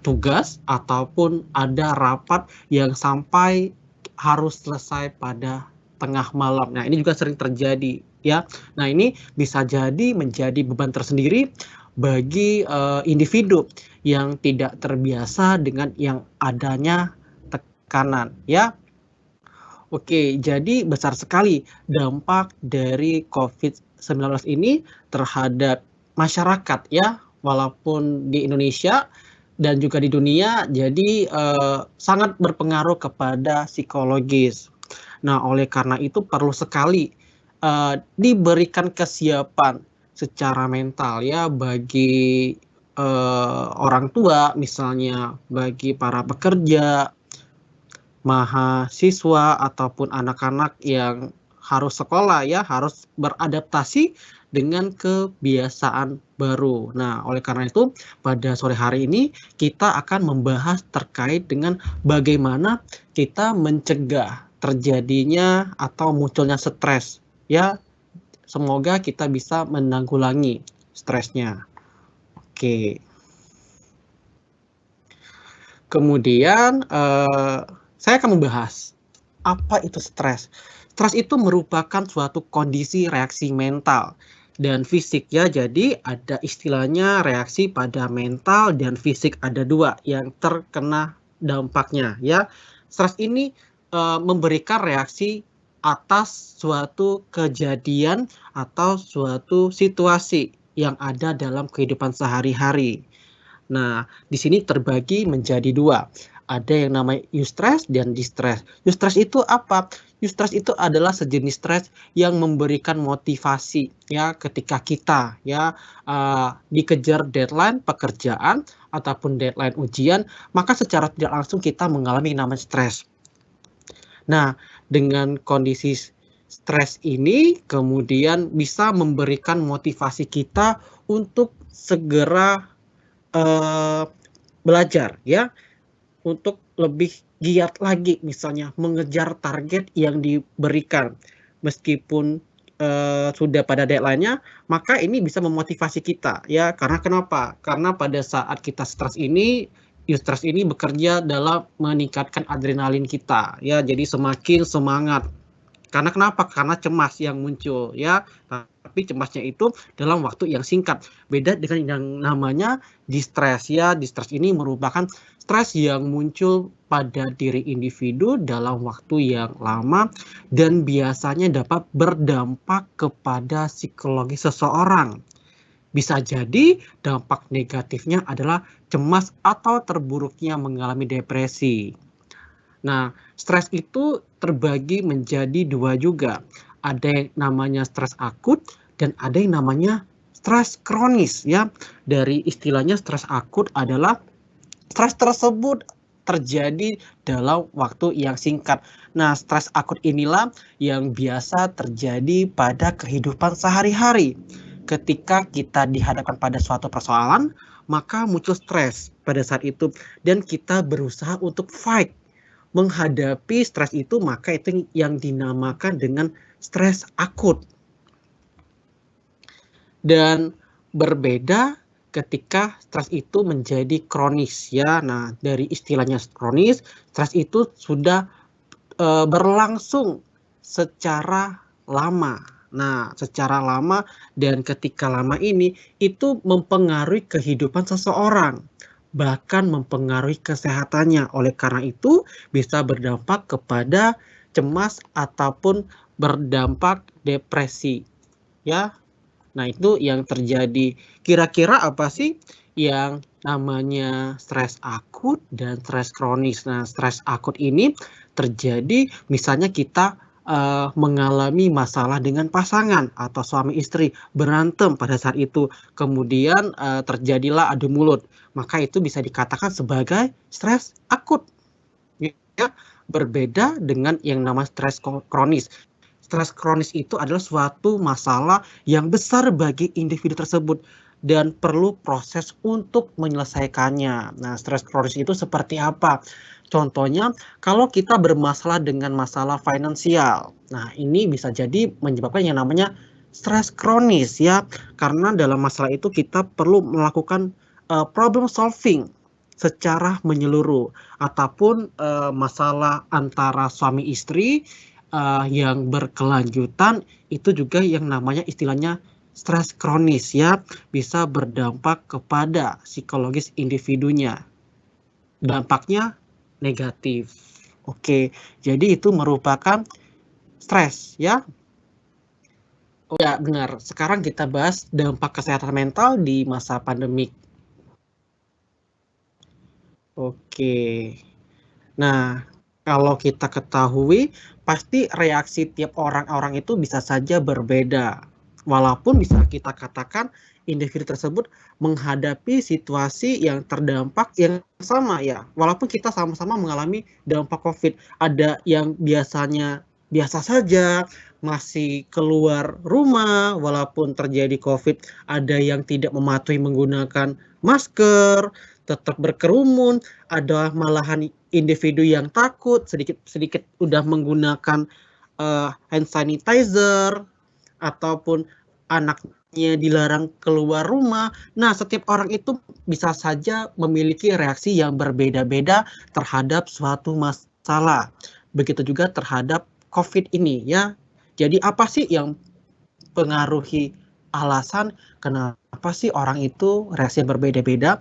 tugas ataupun ada rapat yang sampai harus selesai pada tengah malam. Nah, ini juga sering terjadi ya. Nah, ini bisa jadi menjadi beban tersendiri bagi individu yang tidak terbiasa dengan yang adanya tekanan ya. Oke, jadi besar sekali dampak dari COVID-19 ini terhadap masyarakat ya, walaupun di Indonesia dan juga di dunia, jadi sangat berpengaruh kepada psikologis. Nah, oleh karena itu perlu sekali diberikan kesiapan secara mental ya bagi orang tua, misalnya bagi para pekerja, mahasiswa ataupun anak-anak yang harus sekolah ya, harus beradaptasi dengan kebiasaan baru. Nah, oleh karena itu pada sore hari ini kita akan membahas terkait dengan bagaimana kita mencegah terjadinya atau munculnya stres ya. Semoga kita bisa menanggulangi stresnya. Oke. Kemudian saya akan membahas apa itu stres. Stres itu merupakan suatu kondisi reaksi mental dan fisik ya. Jadi ada istilahnya reaksi pada mental dan fisik, ada dua yang terkena dampaknya ya. Stres ini memberikan reaksi atas suatu kejadian atau suatu situasi yang ada dalam kehidupan sehari-hari. Nah, di sini terbagi menjadi dua. Ada yang namanya eustress dan distress. Eustress itu apa? Eustress itu adalah sejenis stres yang memberikan motivasi ya ketika kita ya dikejar deadline pekerjaan ataupun deadline ujian, maka secara tidak langsung kita mengalami namanya stres. Nah, dengan kondisi stres ini kemudian bisa memberikan motivasi kita untuk segera belajar ya, untuk lebih giat lagi misalnya mengejar target yang diberikan meskipun sudah pada deadline-nya, maka ini bisa memotivasi kita ya. Karena kenapa? Karena pada saat kita stres ini, eustress ini bekerja dalam meningkatkan adrenalin kita ya, jadi semakin semangat. Karena kenapa? Karena cemas yang muncul ya, tapi cemasnya itu dalam waktu yang singkat. Beda dengan yang namanya distress ya. Distress ini merupakan stres yang muncul pada diri individu dalam waktu yang lama dan biasanya dapat berdampak kepada psikologi seseorang. Bisa jadi dampak negatifnya adalah cemas atau terburuknya mengalami depresi. Nah, stres itu terbagi menjadi dua juga. Ada yang namanya stres akut dan ada yang namanya stres kronis ya. Dari istilahnya stres akut adalah stres tersebut terjadi dalam waktu yang singkat. Nah, stres akut inilah yang biasa terjadi pada kehidupan sehari-hari. Ketika kita dihadapkan pada suatu persoalan, maka muncul stres pada saat itu dan kita berusaha untuk fight menghadapi stres itu, maka itu yang dinamakan dengan stres akut. Dan berbeda ketika stres itu menjadi kronis ya. Nah, dari istilahnya kronis, stres itu sudah berlangsung secara lama. Nah, secara lama dan ketika lama ini itu mempengaruhi kehidupan seseorang, bahkan mempengaruhi kesehatannya. Oleh karena itu bisa berdampak kepada cemas ataupun berdampak depresi. Ya. Nah, itu yang terjadi. Kira-kira apa sih yang namanya stres akut dan stres kronis? Nah, stres akut ini terjadi misalnya kita mengalami masalah dengan pasangan atau suami istri, berantem pada saat itu, kemudian terjadilah adu mulut, maka itu bisa dikatakan sebagai stres akut. Ya, berbeda dengan yang namanya stres kronis. Stres kronis itu adalah suatu masalah yang besar bagi individu tersebut dan perlu proses untuk menyelesaikannya. Nah, stres kronis itu seperti apa? Contohnya, kalau kita bermasalah dengan masalah finansial. Nah, ini bisa jadi menyebabkan yang namanya stres kronis ya, karena dalam masalah itu kita perlu melakukan problem solving secara menyeluruh, ataupun masalah antara suami istri yang berkelanjutan itu juga yang namanya istilahnya stres kronis ya, bisa berdampak kepada psikologis individunya. Dampaknya negatif. Oke, jadi itu merupakan stres ya. Oh ya, benar. Sekarang kita bahas dampak kesehatan mental di masa pandemik. Oke. Nah, kalau kita ketahui, pasti reaksi tiap orang-orang itu bisa saja berbeda. Walaupun bisa kita katakan individu tersebut menghadapi situasi yang terdampak yang sama ya. Walaupun kita sama-sama mengalami dampak COVID. Ada yang biasanya biasa saja, masih keluar rumah walaupun terjadi COVID. Ada yang tidak mematuhi menggunakan masker, tetap berkerumun, ada malahan individu yang takut, sedikit udah menggunakan hand sanitizer, ataupun anaknya dilarang keluar rumah. Nah, setiap orang itu bisa saja memiliki reaksi yang berbeda-beda terhadap suatu masalah. Begitu juga terhadap COVID ini ya. Jadi apa sih yang pengaruhi alasan kenapa sih orang itu reaksi yang berbeda-beda?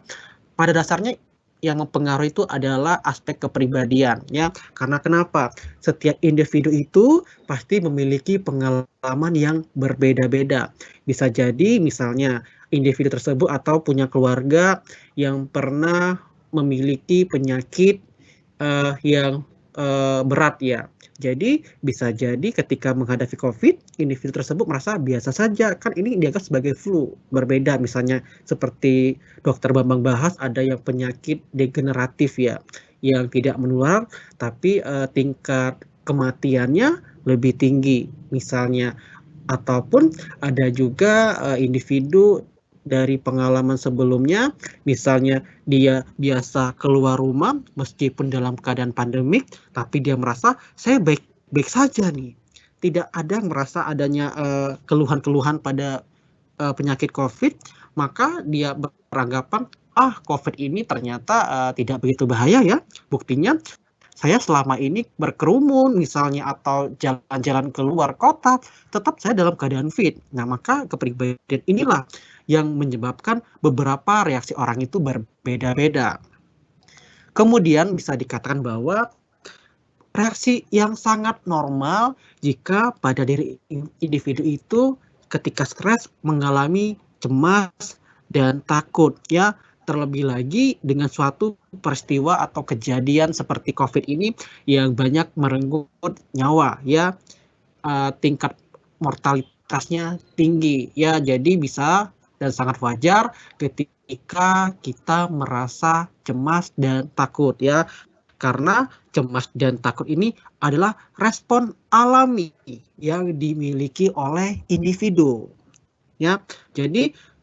Pada dasarnya yang mempengaruhi itu adalah aspek kepribadian ya. Karena kenapa? Setiap individu itu pasti memiliki pengalaman yang berbeda-beda. Bisa jadi misalnya individu tersebut atau punya keluarga yang pernah memiliki penyakit yang berat ya. Jadi bisa jadi ketika menghadapi COVID, individu tersebut merasa biasa saja, kan ini dianggap sebagai flu. Berbeda misalnya seperti Dokter Bambang bahas, ada yang penyakit degeneratif ya, yang tidak menular tapi tingkat kematiannya lebih tinggi misalnya. Ataupun ada juga individu dari pengalaman sebelumnya, misalnya dia biasa keluar rumah meskipun dalam keadaan pandemik, tapi dia merasa saya baik-baik saja nih. Tidak ada yang merasa adanya keluhan-keluhan pada penyakit COVID, maka dia beranggapan, COVID ini ternyata tidak begitu bahaya ya. Buktinya saya selama ini berkerumun misalnya atau jalan-jalan keluar kota, tetap saya dalam keadaan fit. Nah, maka kepribadian inilah yang menyebabkan beberapa reaksi orang itu berbeda-beda. Kemudian bisa dikatakan bahwa reaksi yang sangat normal jika pada diri individu itu ketika stres mengalami cemas dan takut ya. Terlebih lagi dengan suatu peristiwa atau kejadian seperti COVID ini yang banyak merenggut nyawa ya, tingkat mortalitasnya tinggi ya, jadi bisa dan sangat wajar ketika kita merasa cemas dan takut ya, karena cemas dan takut ini adalah respon alami yang dimiliki oleh individu ya. Jadi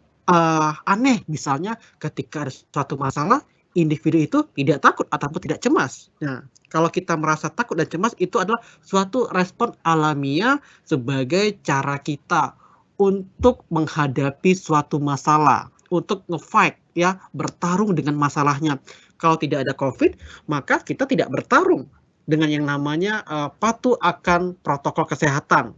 aneh misalnya ketika ada suatu masalah, individu itu tidak takut ataupun tidak cemas. Nah, kalau kita merasa takut dan cemas, itu adalah suatu respon alamiah sebagai cara kita untuk menghadapi suatu masalah, untuk nge-fight ya, bertarung dengan masalahnya. Kalau tidak ada COVID, maka kita tidak bertarung dengan yang namanya patuh akan protokol kesehatan.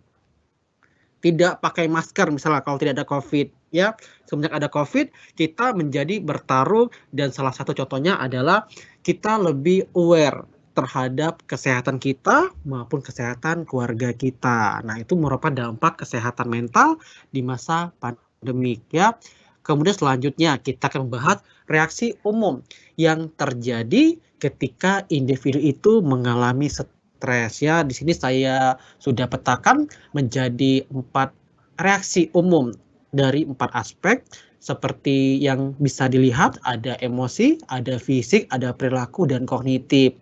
Tidak pakai masker misalnya kalau tidak ada COVID ya. Semenjak ada COVID, kita menjadi bertarung, dan salah satu contohnya adalah kita lebih aware terhadap kesehatan kita maupun kesehatan keluarga kita. Nah, itu merupakan dampak kesehatan mental di masa pandemik ya. Kemudian selanjutnya kita akan membahas reaksi umum yang terjadi ketika individu itu mengalami stres ya. Di sini saya sudah petakan menjadi 4 reaksi umum dari 4 aspek. Seperti yang bisa dilihat, ada emosi, ada fisik, ada perilaku, dan kognitif.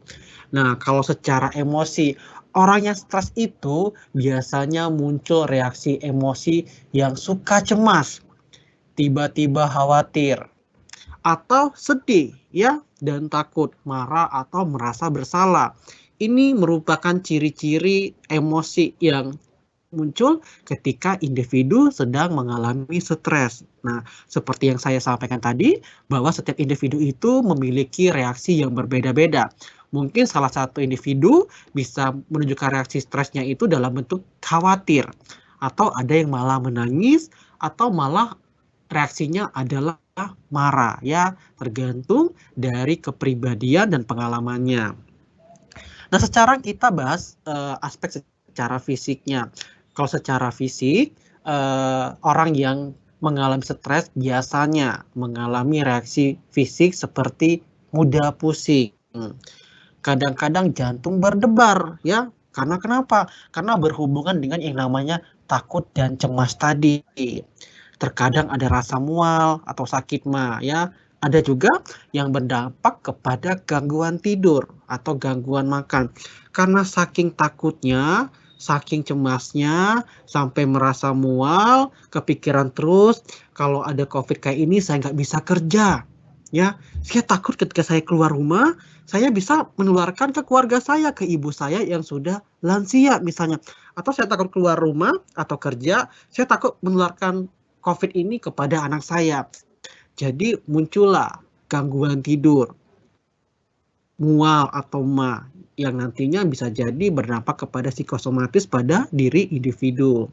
Nah, kalau secara emosi, orang yang stres itu biasanya muncul reaksi emosi yang suka cemas, tiba-tiba khawatir, atau sedih, ya, dan takut, marah, atau merasa bersalah. Ini merupakan ciri-ciri emosi yang muncul ketika individu sedang mengalami stres. Nah, seperti yang saya sampaikan tadi, bahwa setiap individu itu memiliki reaksi yang berbeda-beda. Mungkin salah satu individu bisa menunjukkan reaksi stresnya itu dalam bentuk khawatir, atau ada yang malah menangis, atau malah reaksinya adalah marah, ya, tergantung dari kepribadian dan pengalamannya. Nah, sekarang kita bahas aspek secara fisiknya. Kalau secara fisik, orang yang mengalami stres biasanya mengalami reaksi fisik seperti mudah pusing. Kadang-kadang jantung berdebar, ya. Karena kenapa? Karena berhubungan dengan yang namanya takut dan cemas tadi. Terkadang ada rasa mual atau sakit mah, ya. Ada juga yang berdampak kepada gangguan tidur atau gangguan makan. Karena saking takutnya, saking cemasnya, sampai merasa mual, kepikiran terus, kalau ada COVID kayak ini saya nggak bisa kerja. Ya, saya takut ketika saya keluar rumah, saya bisa menularkan ke keluarga saya, ke ibu saya yang sudah lansia misalnya. Atau saya takut keluar rumah atau kerja, saya takut menularkan COVID ini kepada anak saya. Jadi muncullah gangguan tidur, mual atau ma, yang nantinya bisa jadi berdampak kepada psikosomatis pada diri individu.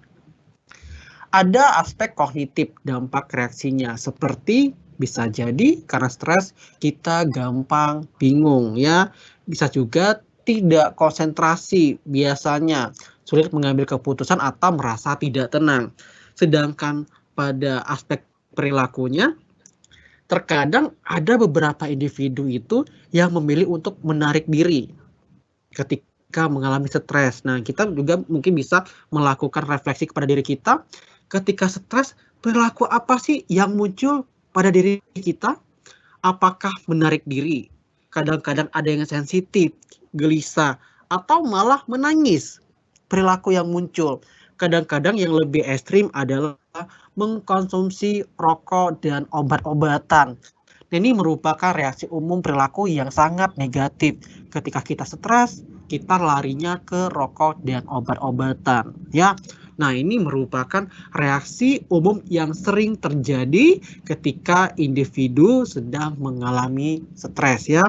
Ada aspek kognitif dampak reaksinya, seperti bisa jadi karena stres kita gampang bingung, ya. Bisa juga tidak konsentrasi, biasanya sulit mengambil keputusan atau merasa tidak tenang. Sedangkan pada aspek perilakunya, terkadang ada beberapa individu itu yang memilih untuk menarik diri ketika mengalami stres. Nah, kita juga mungkin bisa melakukan refleksi kepada diri kita. Ketika stres, perilaku apa sih yang muncul pada diri kita? Apakah menarik diri? Kadang-kadang ada yang sensitif, gelisah, atau malah menangis. Perilaku yang muncul. Kadang-kadang yang lebih ekstrim adalah mengkonsumsi rokok dan obat-obatan. Ini merupakan reaksi umum perilaku yang sangat negatif. Ketika kita stres, kita larinya ke rokok dan obat-obatan, ya. Nah, ini merupakan reaksi umum yang sering terjadi ketika individu sedang mengalami stres, ya.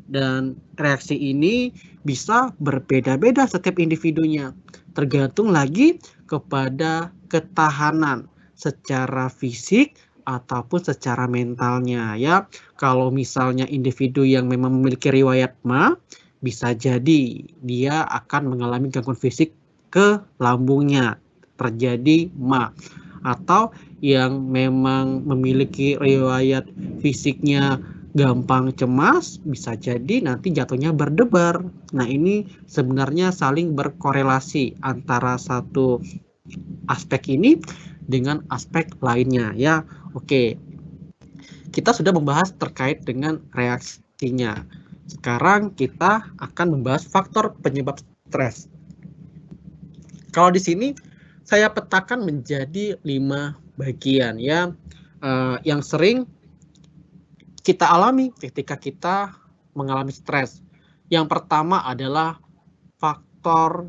Dan reaksi ini bisa berbeda-beda setiap individunya, tergantung lagi kepada ketahanan secara fisik ataupun secara mentalnya, ya. Kalau misalnya individu yang memang memiliki riwayat MA, bisa jadi dia akan mengalami gangguan fisik ke lambungnya, terjadi MA. Atau yang memang memiliki riwayat fisiknya gampang cemas, bisa jadi nanti jatuhnya berdebar. Nah, ini sebenarnya saling berkorelasi antara satu aspek ini dengan aspek lainnya, ya. Oke, kita sudah membahas terkait dengan reaksinya. Sekarang kita akan membahas faktor penyebab stres. Kalau di sini saya petakan menjadi 5 bagian, ya, yang sering kita alami ketika kita mengalami stres. Yang pertama adalah faktor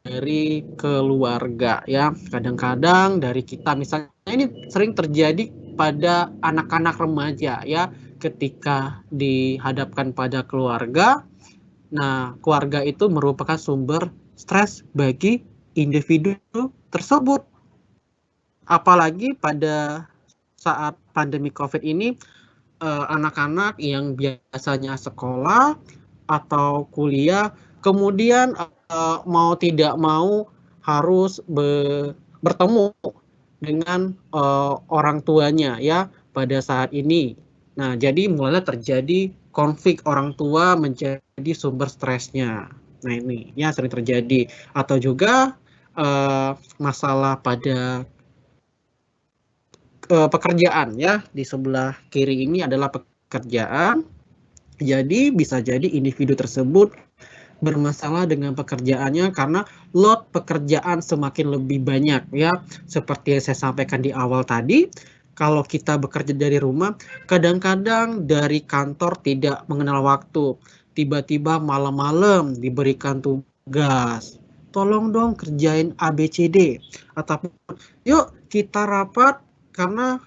dari keluarga, ya. Kadang-kadang dari kita, misalnya ini sering terjadi pada anak-anak remaja, ya, ketika dihadapkan pada keluarga. Nah, keluarga itu merupakan sumber stres bagi individu tersebut. Apalagi pada saat pandemi COVID ini, anak-anak yang biasanya sekolah atau kuliah, kemudian mau tidak mau harus bertemu dengan orang tuanya ya pada saat ini. Nah, jadi mulai terjadi konflik orang tua menjadi sumber stresnya. Nah, ini ya sering terjadi. Atau juga masalah pada pekerjaan ya. Di sebelah kiri ini adalah pekerjaan. Jadi bisa jadi individu tersebut bermasalah dengan pekerjaannya karena load pekerjaan semakin lebih banyak ya. Seperti yang saya sampaikan di awal tadi, kalau kita bekerja dari rumah, kadang-kadang dari kantor tidak mengenal waktu. Tiba-tiba malam-malam diberikan tugas. Tolong dong kerjain ABCD. Ataupun yuk kita rapat karena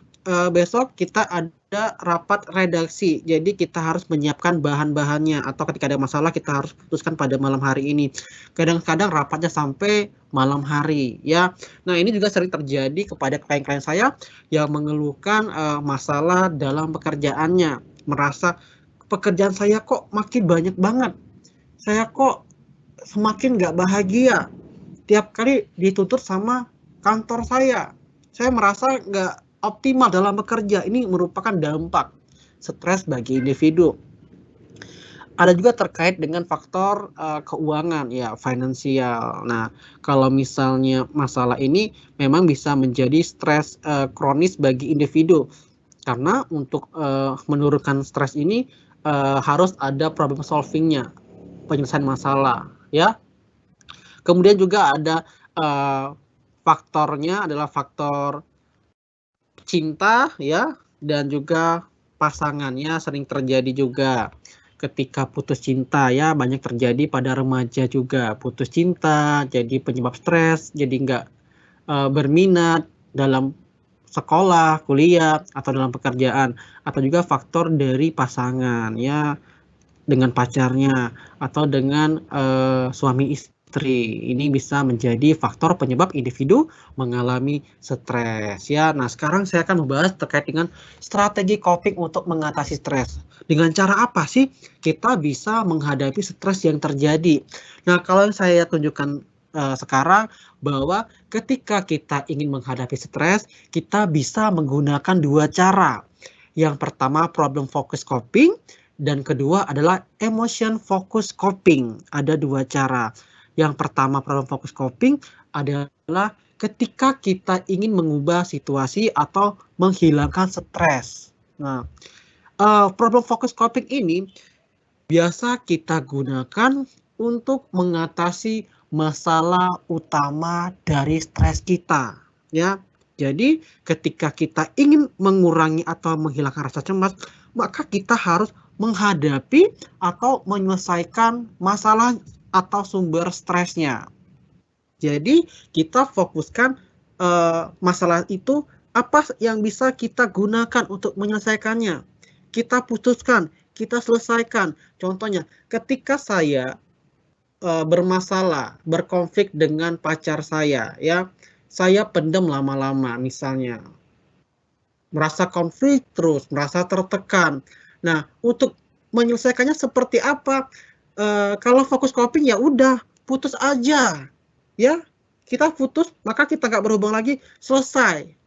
besok kita ada rapat redaksi. Jadi kita harus menyiapkan bahan-bahannya. Atau ketika ada masalah kita harus putuskan pada malam hari ini. Kadang-kadang rapatnya sampai malam hari ya. Nah, ini juga sering terjadi kepada klien-klien saya yang mengeluhkan masalah dalam pekerjaannya. Merasa pekerjaan saya kok makin banyak banget. Saya kok semakin nggak bahagia. Tiap kali dituntut sama kantor saya. Saya merasa nggak optimal dalam bekerja. Ini merupakan dampak stres bagi individu. Ada juga terkait dengan faktor keuangan ya, finansial. Nah, kalau misalnya masalah ini memang bisa menjadi stres kronis bagi individu. Karena untuk menurunkan stres ini harus ada problem solving-nya, penyelesaian masalah ya. Kemudian juga ada faktornya adalah faktor cinta ya, dan juga pasangannya sering terjadi juga ketika putus cinta ya, banyak terjadi pada remaja juga. Putus cinta jadi penyebab stres, jadi nggak berminat dalam sekolah, kuliah, atau dalam pekerjaan. Atau juga faktor dari pasangan ya, dengan pacarnya atau dengan suami istri. Ini bisa menjadi faktor penyebab individu mengalami stres ya. Nah, sekarang saya akan membahas terkait dengan strategi coping untuk mengatasi stres. Dengan cara apa sih kita bisa menghadapi stres yang terjadi? Nah, kalau yang saya tunjukkan sekarang bahwa ketika kita ingin menghadapi stres, kita bisa menggunakan dua cara. Yang pertama problem focus coping, dan kedua adalah emotion focus coping. Ada dua cara. Yang pertama problem focus coping adalah ketika kita ingin mengubah situasi atau menghilangkan stres. Nah, problem focus coping ini biasa kita gunakan untuk mengatasi masalah utama dari stres kita, ya. Jadi, ketika kita ingin mengurangi atau menghilangkan rasa cemas, maka kita harus menghadapi atau menyelesaikan masalah atau sumber stresnya. Jadi, kita fokuskan masalah itu apa yang bisa kita gunakan untuk menyelesaikannya. Kita putuskan, kita selesaikan. Contohnya, ketika saya bermasalah, berkonflik dengan pacar saya, ya, saya pendam lama-lama, misalnya, merasa konflik terus, merasa tertekan. Nah, untuk menyelesaikannya seperti apa? Kalau fokus coping ya udah, putus aja, ya, kita putus, maka kita nggak berhubung lagi, selesai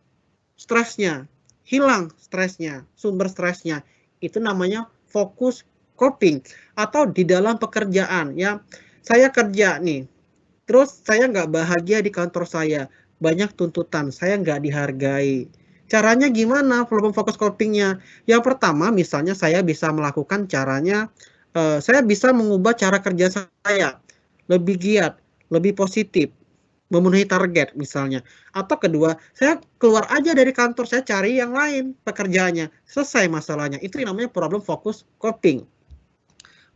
stresnya, hilang stresnya, sumber stresnya. Itu namanya fokus coping. Atau di dalam pekerjaan, ya, saya kerja nih, terus saya nggak bahagia di kantor saya, banyak tuntutan, saya nggak dihargai. Caranya gimana problem fokus copingnya? Yang pertama, misalnya saya bisa melakukan caranya, saya bisa mengubah cara kerja saya, lebih giat, lebih positif, memenuhi target misalnya. Atau kedua, saya keluar aja dari kantor, saya cari yang lain pekerjaannya, selesai masalahnya. Itu yang namanya problem focus coping.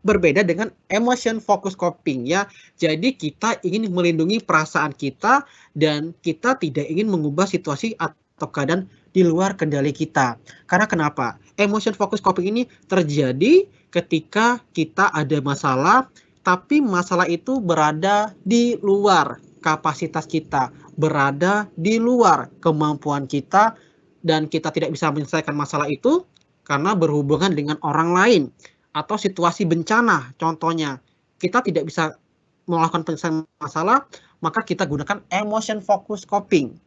Berbeda dengan emotion focus coping ya. Jadi kita ingin melindungi perasaan kita dan kita tidak ingin mengubah situasi atau keadaan di luar kendali kita. Karena kenapa? Emotion focus coping ini terjadi ketika kita ada masalah, tapi masalah itu berada di luar kapasitas kita, berada di luar kemampuan kita, dan kita tidak bisa menyelesaikan masalah itu karena berhubungan dengan orang lain. atau situasi bencana, contohnya kita tidak bisa melakukan penyelesaian masalah, maka kita gunakan emotion focus coping.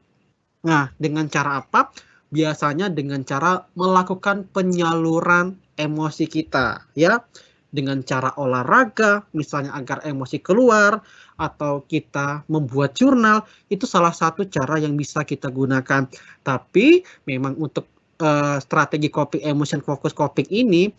Nah, dengan cara apa? Biasanya dengan cara melakukan penyaluran emosi kita, ya, dengan cara olahraga, misalnya agar emosi keluar, atau kita membuat jurnal, itu salah satu cara yang bisa kita gunakan. Tapi memang untuk strategi coping, emotion focus coping ini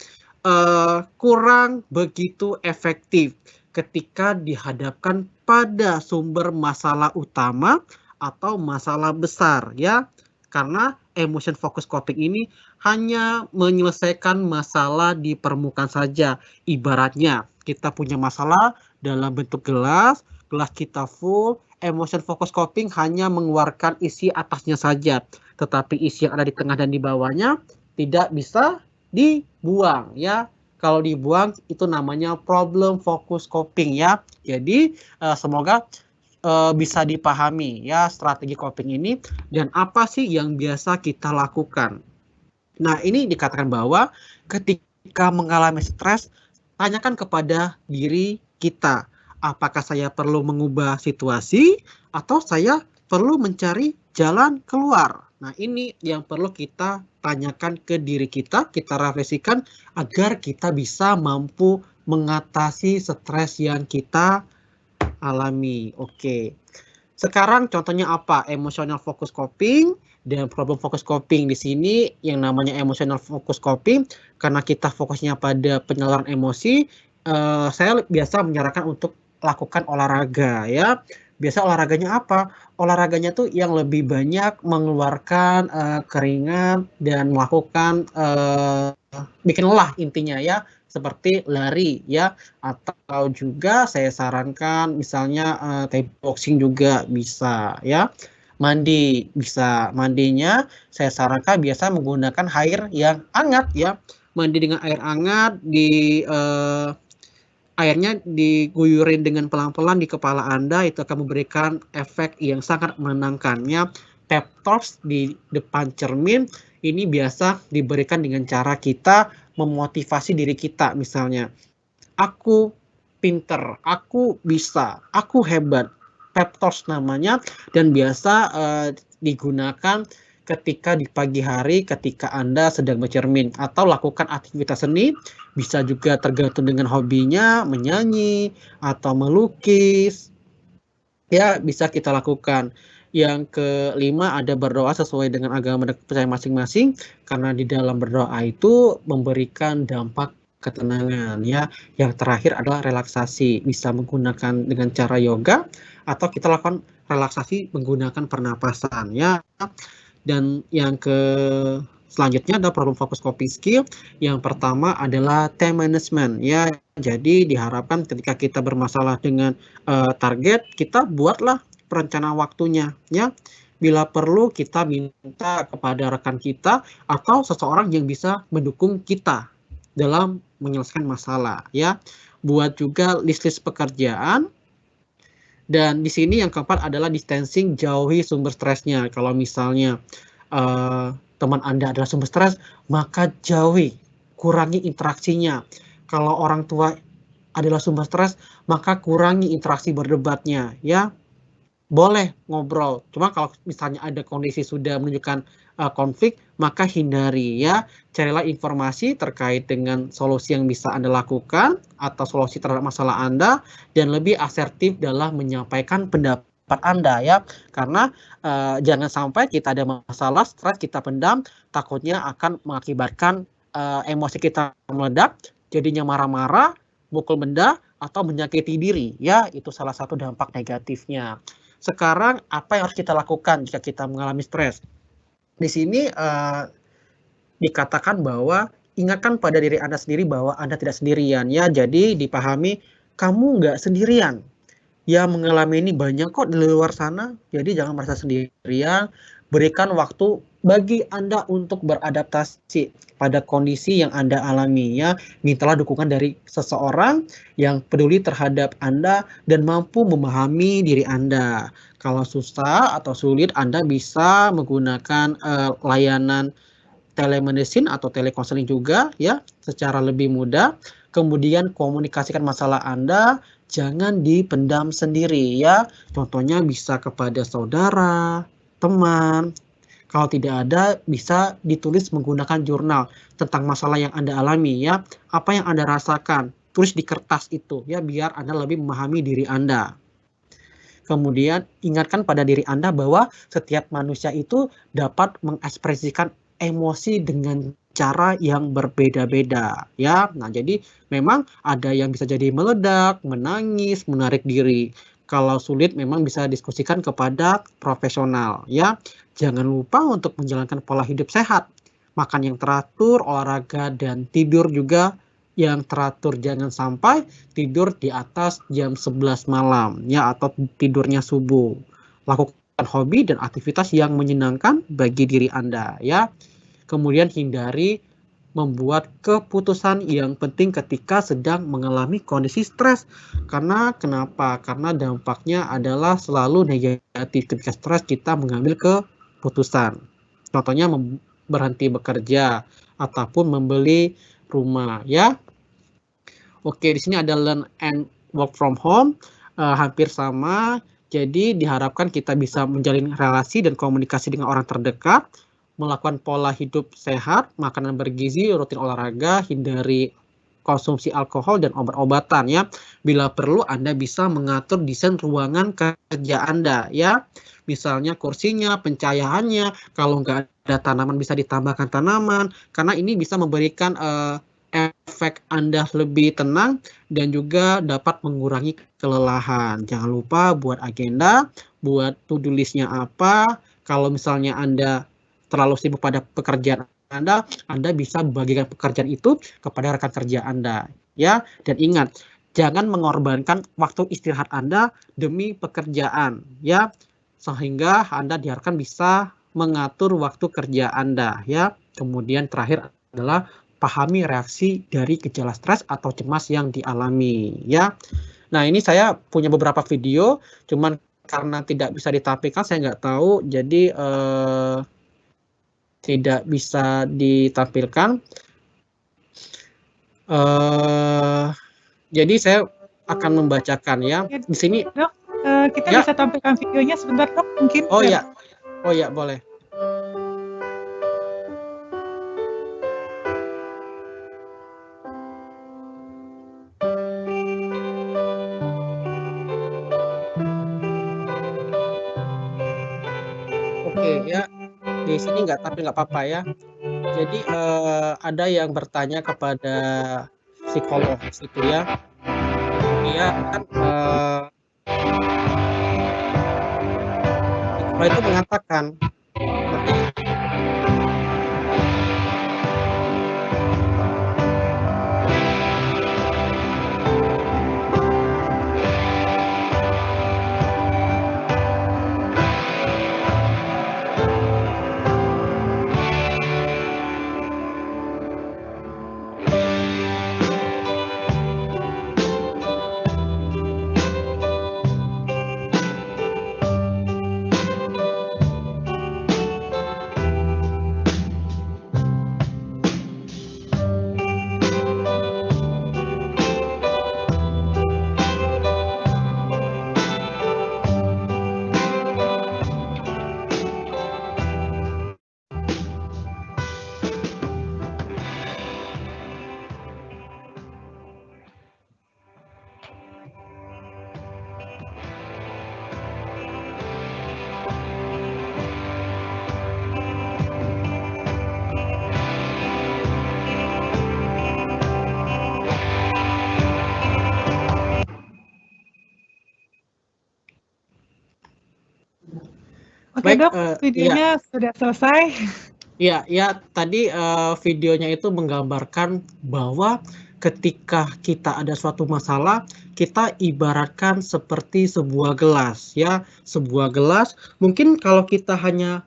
kurang begitu efektif ketika dihadapkan pada sumber masalah utama atau masalah besar, ya, karena emotion focus coping ini hanya menyelesaikan masalah di permukaan saja. Ibaratnya kita punya masalah dalam bentuk gelas kita full, emotion focus coping hanya mengeluarkan isi atasnya saja, tetapi isi yang ada di tengah dan di bawahnya tidak bisa dibuang, ya. Kalau dibuang itu namanya problem focus coping, ya. Jadi semoga bisa dipahami, ya, strategi coping ini dan apa sih yang biasa kita lakukan. Nah, ini dikatakan bahwa ketika mengalami stres, tanyakan kepada diri kita, apakah saya perlu mengubah situasi atau saya perlu mencari jalan keluar. Nah, ini yang perlu kita tanyakan ke diri kita refleksikan agar kita bisa mampu mengatasi stres yang kita alami. Oke. Sekarang contohnya apa? Emotional focus coping dan problem focus coping. Di sini yang namanya emotional focus coping karena kita fokusnya pada penyaluran emosi, saya biasa menyarankan untuk lakukan olahraga, ya. Biasa olahraganya apa? Olahraganya tuh yang lebih banyak mengeluarkan keringat dan melakukan bikin lelah intinya, ya, seperti lari, ya, atau juga saya sarankan misalnya Thai boxing juga bisa, ya. Mandi bisa, mandinya saya sarankan biasa menggunakan air yang hangat, ya. Mandi dengan air hangat airnya diguyurin dengan pelan-pelan di kepala Anda, itu akan memberikan efek yang sangat menenangkannya. Pep talks di depan cermin ini biasa diberikan dengan cara kita memotivasi diri kita, misalnya aku pinter, aku bisa, aku hebat. Pep talks namanya, dan biasa digunakan ketika di pagi hari ketika Anda sedang bercermin atau lakukan aktivitas seni, bisa juga tergantung dengan hobinya, menyanyi atau melukis, ya, bisa kita lakukan. Yang kelima ada berdoa sesuai dengan agama dan kepercayaan masing-masing, karena di dalam berdoa itu memberikan dampak ketenangan, ya. Yang terakhir adalah relaksasi, bisa menggunakan dengan cara yoga atau kita lakukan relaksasi menggunakan pernapasan, ya. Dan yang selanjutnya ada problem focus coping skill. Yang pertama adalah time management, ya. Jadi diharapkan ketika kita bermasalah dengan target, kita buatlah perencanaan waktunya, ya. Bila perlu kita minta kepada rekan kita atau seseorang yang bisa mendukung kita dalam menyelesaikan masalah, ya. Buat juga list-list pekerjaan. Dan di sini yang keempat adalah distancing, jauhi sumber stresnya. Kalau misalnya teman Anda adalah sumber stres, maka jauhi, kurangi interaksinya. Kalau orang tua adalah sumber stres, maka kurangi interaksi berdebatnya, ya. Boleh ngobrol, cuma kalau misalnya ada kondisi sudah menunjukkan konflik, maka hindari, ya. Carilah informasi terkait dengan solusi yang bisa Anda lakukan atau solusi terhadap masalah Anda, dan lebih asertif dalam menyampaikan pendapat Anda, ya. Karena jangan sampai kita ada masalah, stres kita pendam, takutnya akan mengakibatkan emosi kita meledak, jadinya marah-marah, mukul benda, atau menyakiti diri, ya. Itu salah satu dampak negatifnya. Sekarang apa yang harus kita lakukan jika kita mengalami stres? Di sini dikatakan bahwa ingatkan pada diri Anda sendiri bahwa Anda tidak sendirian, ya. Jadi dipahami kamu nggak sendirian. Ya, mengalami ini banyak kok di luar sana. Jadi jangan merasa sendirian. Berikan waktu bagi Anda untuk beradaptasi pada kondisi yang Anda alami, ya. Mintalah dukungan dari seseorang yang peduli terhadap Anda dan mampu memahami diri Anda. Kalau susah atau sulit, Anda bisa menggunakan layanan telemedicine atau telekonseling juga, ya, secara lebih mudah. Kemudian komunikasikan masalah Anda, jangan dipendam sendiri ya. Contohnya bisa kepada saudara, teman. Kalau tidak ada, bisa ditulis menggunakan jurnal tentang masalah yang Anda alami ya. Apa yang Anda rasakan, tulis di kertas itu ya, biar Anda lebih memahami diri Anda. Kemudian ingatkan pada diri Anda bahwa setiap manusia itu dapat mengekspresikan emosi dengan cara yang berbeda-beda ya. Nah, jadi memang ada yang bisa jadi meledak, menangis, menarik diri. Kalau sulit memang bisa diskusikan kepada profesional ya. Jangan lupa untuk menjalankan pola hidup sehat. Makan yang teratur, olahraga dan tidur juga yang teratur. Jangan sampai tidur di atas jam 11 malam ya, atau tidurnya subuh. Lakukan hobi dan aktivitas yang menyenangkan bagi diri Anda ya. Kemudian hindari membuat keputusan yang penting ketika sedang mengalami kondisi stres. Karena kenapa? Karena dampaknya adalah selalu negatif. Ketika stres kita mengambil keputusan. Contohnya berhenti bekerja ataupun membeli rumah ya. Oke, di sini ada learn and work from home, hampir sama. Jadi diharapkan kita bisa menjalin relasi dan komunikasi dengan orang terdekat, melakukan pola hidup sehat, makanan bergizi, rutin olahraga, hindari konsumsi alkohol dan obat-obatan ya. Bila perlu Anda bisa mengatur desain ruangan kerja Anda ya. Misalnya kursinya, pencahayaannya, kalau nggak ada tanaman bisa ditambahkan tanaman, karena ini bisa memberikan efek Anda lebih tenang dan juga dapat mengurangi kelelahan. Jangan lupa buat agenda, buat to-do list-nya apa. Kalau misalnya Anda terlalu sibuk pada pekerjaan Anda bisa bagikan pekerjaan itu kepada rekan kerja Anda ya. Dan ingat, jangan mengorbankan waktu istirahat Anda demi pekerjaan ya, sehingga Anda diharapkan bisa mengatur waktu kerja Anda ya. Kemudian terakhir adalah pahami reaksi dari gejala stres atau cemas yang dialami ya. Nah, ini saya punya beberapa video, cuman karena tidak bisa ditampilkan saya nggak tahu, jadi tidak bisa ditampilkan. Jadi saya akan membacakan ya. Di sini Dok, kita ya. bisa tampilkan videonya sebentar Dok, mungkin. Oh ya, boleh. Oke ya, di sini nggak apa-apa ya. Jadi ada yang bertanya kepada psikolog itu ya. Dia kan psikolog itu mengatakan Oke baik, Dok, videonya sudah selesai. Ya, tadi videonya itu menggambarkan bahwa ketika kita ada suatu masalah, kita ibaratkan seperti sebuah gelas ya. Sebuah gelas, mungkin kalau kita hanya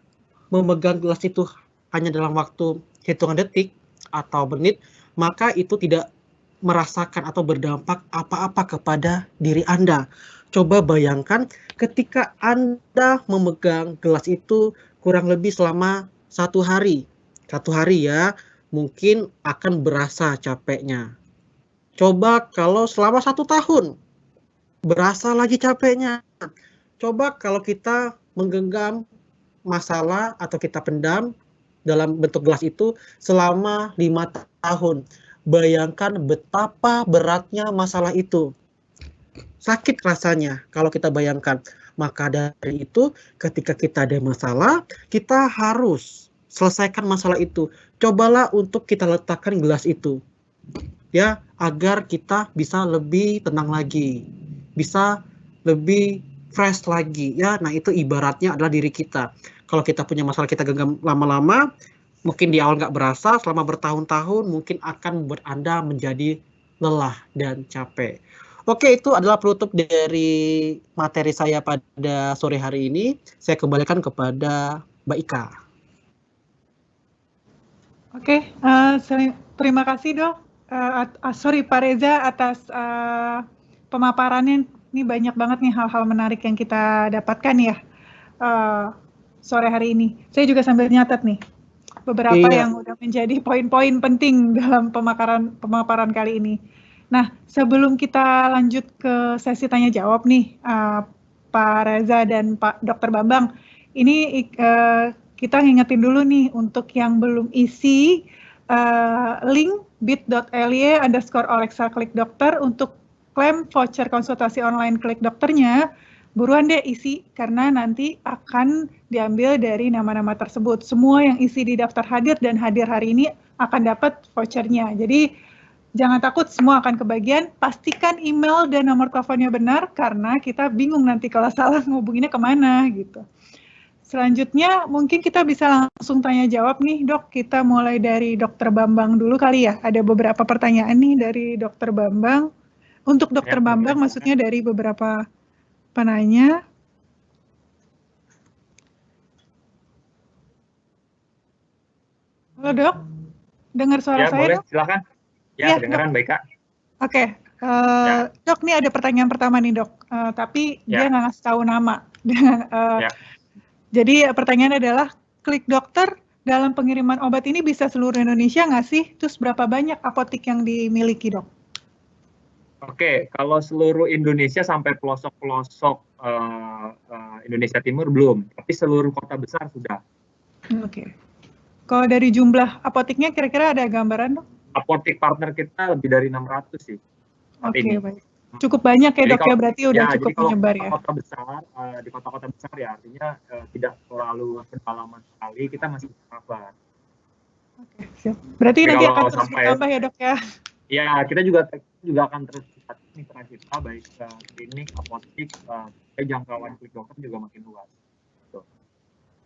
memegang gelas itu hanya dalam waktu hitungan detik atau menit, maka itu tidak merasakan atau berdampak apa-apa kepada diri Anda. Coba bayangkan ketika Anda memegang gelas itu kurang lebih selama 1 hari. 1 hari ya, mungkin akan berasa capeknya. Coba kalau selama 1 tahun, berasa lagi capeknya. Coba kalau kita menggenggam masalah atau kita pendam dalam bentuk gelas itu selama 5 tahun. Bayangkan betapa beratnya masalah itu. Sakit rasanya kalau kita bayangkan. Maka dari itu, ketika kita ada masalah, kita harus selesaikan masalah itu. Cobalah untuk kita letakkan gelas itu, ya, agar kita bisa lebih tenang lagi, bisa lebih fresh lagi, ya. Nah, itu ibaratnya adalah diri kita. Kalau kita punya masalah, kita genggam lama-lama, mungkin di awal nggak berasa, selama bertahun-tahun mungkin akan membuat Anda menjadi lelah dan capek. Oke, itu adalah penutup dari materi saya pada sore hari ini. Saya kembalikan kepada Mbak Ika. Oke, terima kasih dok. Pak Reza atas pemaparannya. Ini banyak banget nih hal-hal menarik yang kita dapatkan ya sore hari ini. Saya juga sambil nyatet nih beberapa yang udah menjadi poin-poin penting dalam pemaparan kali ini. Nah, sebelum kita lanjut ke sesi tanya jawab nih, Pak Reza dan Pak Dr. Bambang, ini kita ngingetin dulu nih untuk yang belum isi link bit.ly/Alexa-Klik-Dokter untuk klaim voucher konsultasi online Klik Dokternya, buruan deh isi karena nanti akan diambil dari nama-nama tersebut. Semua yang isi di daftar hadir dan hadir hari ini akan dapat vouchernya. Jadi jangan takut, semua akan kebagian. Pastikan email dan nomor teleponnya benar, karena kita bingung nanti kalau salah ngubunginnya kemana gitu. Selanjutnya mungkin kita bisa langsung tanya jawab nih dok. Kita mulai dari Dr. Bambang dulu kali ya. Ada beberapa pertanyaan nih dari Dr. Bambang. Untuk Dr. Bambang maksudnya dari beberapa penanya. Halo dok, dengar suara saya boleh, dok? Silakan. Ya, kedengaran baik Kak. Oke, dok, nih ada pertanyaan pertama nih dok, tapi dia nggak ngasih tahu nama. Jadi pertanyaan adalah, Klik Dokter dalam pengiriman obat ini bisa seluruh Indonesia nggak sih? Terus berapa banyak apotek yang dimiliki dok? Oke, kalau seluruh Indonesia sampai pelosok-pelosok Indonesia Timur belum, tapi seluruh kota besar sudah. Oke. Kalau dari jumlah apoteknya kira-kira ada gambaran dok? Apotek partner kita lebih dari 600 sih. Oke, baik. Cukup banyak ya dok ya, berarti udah cukup menyebar ya. Kota besar, di kota-kota besar ya artinya tidak terlalu pedalaman sekali, kita masih cover. Oke, siap. Berarti nanti akan terus ditambah ya dok ya? Ya, kita juga akan terus mitra kita, baik klinik, apotek, jangkauan Klik Dokter juga makin luas.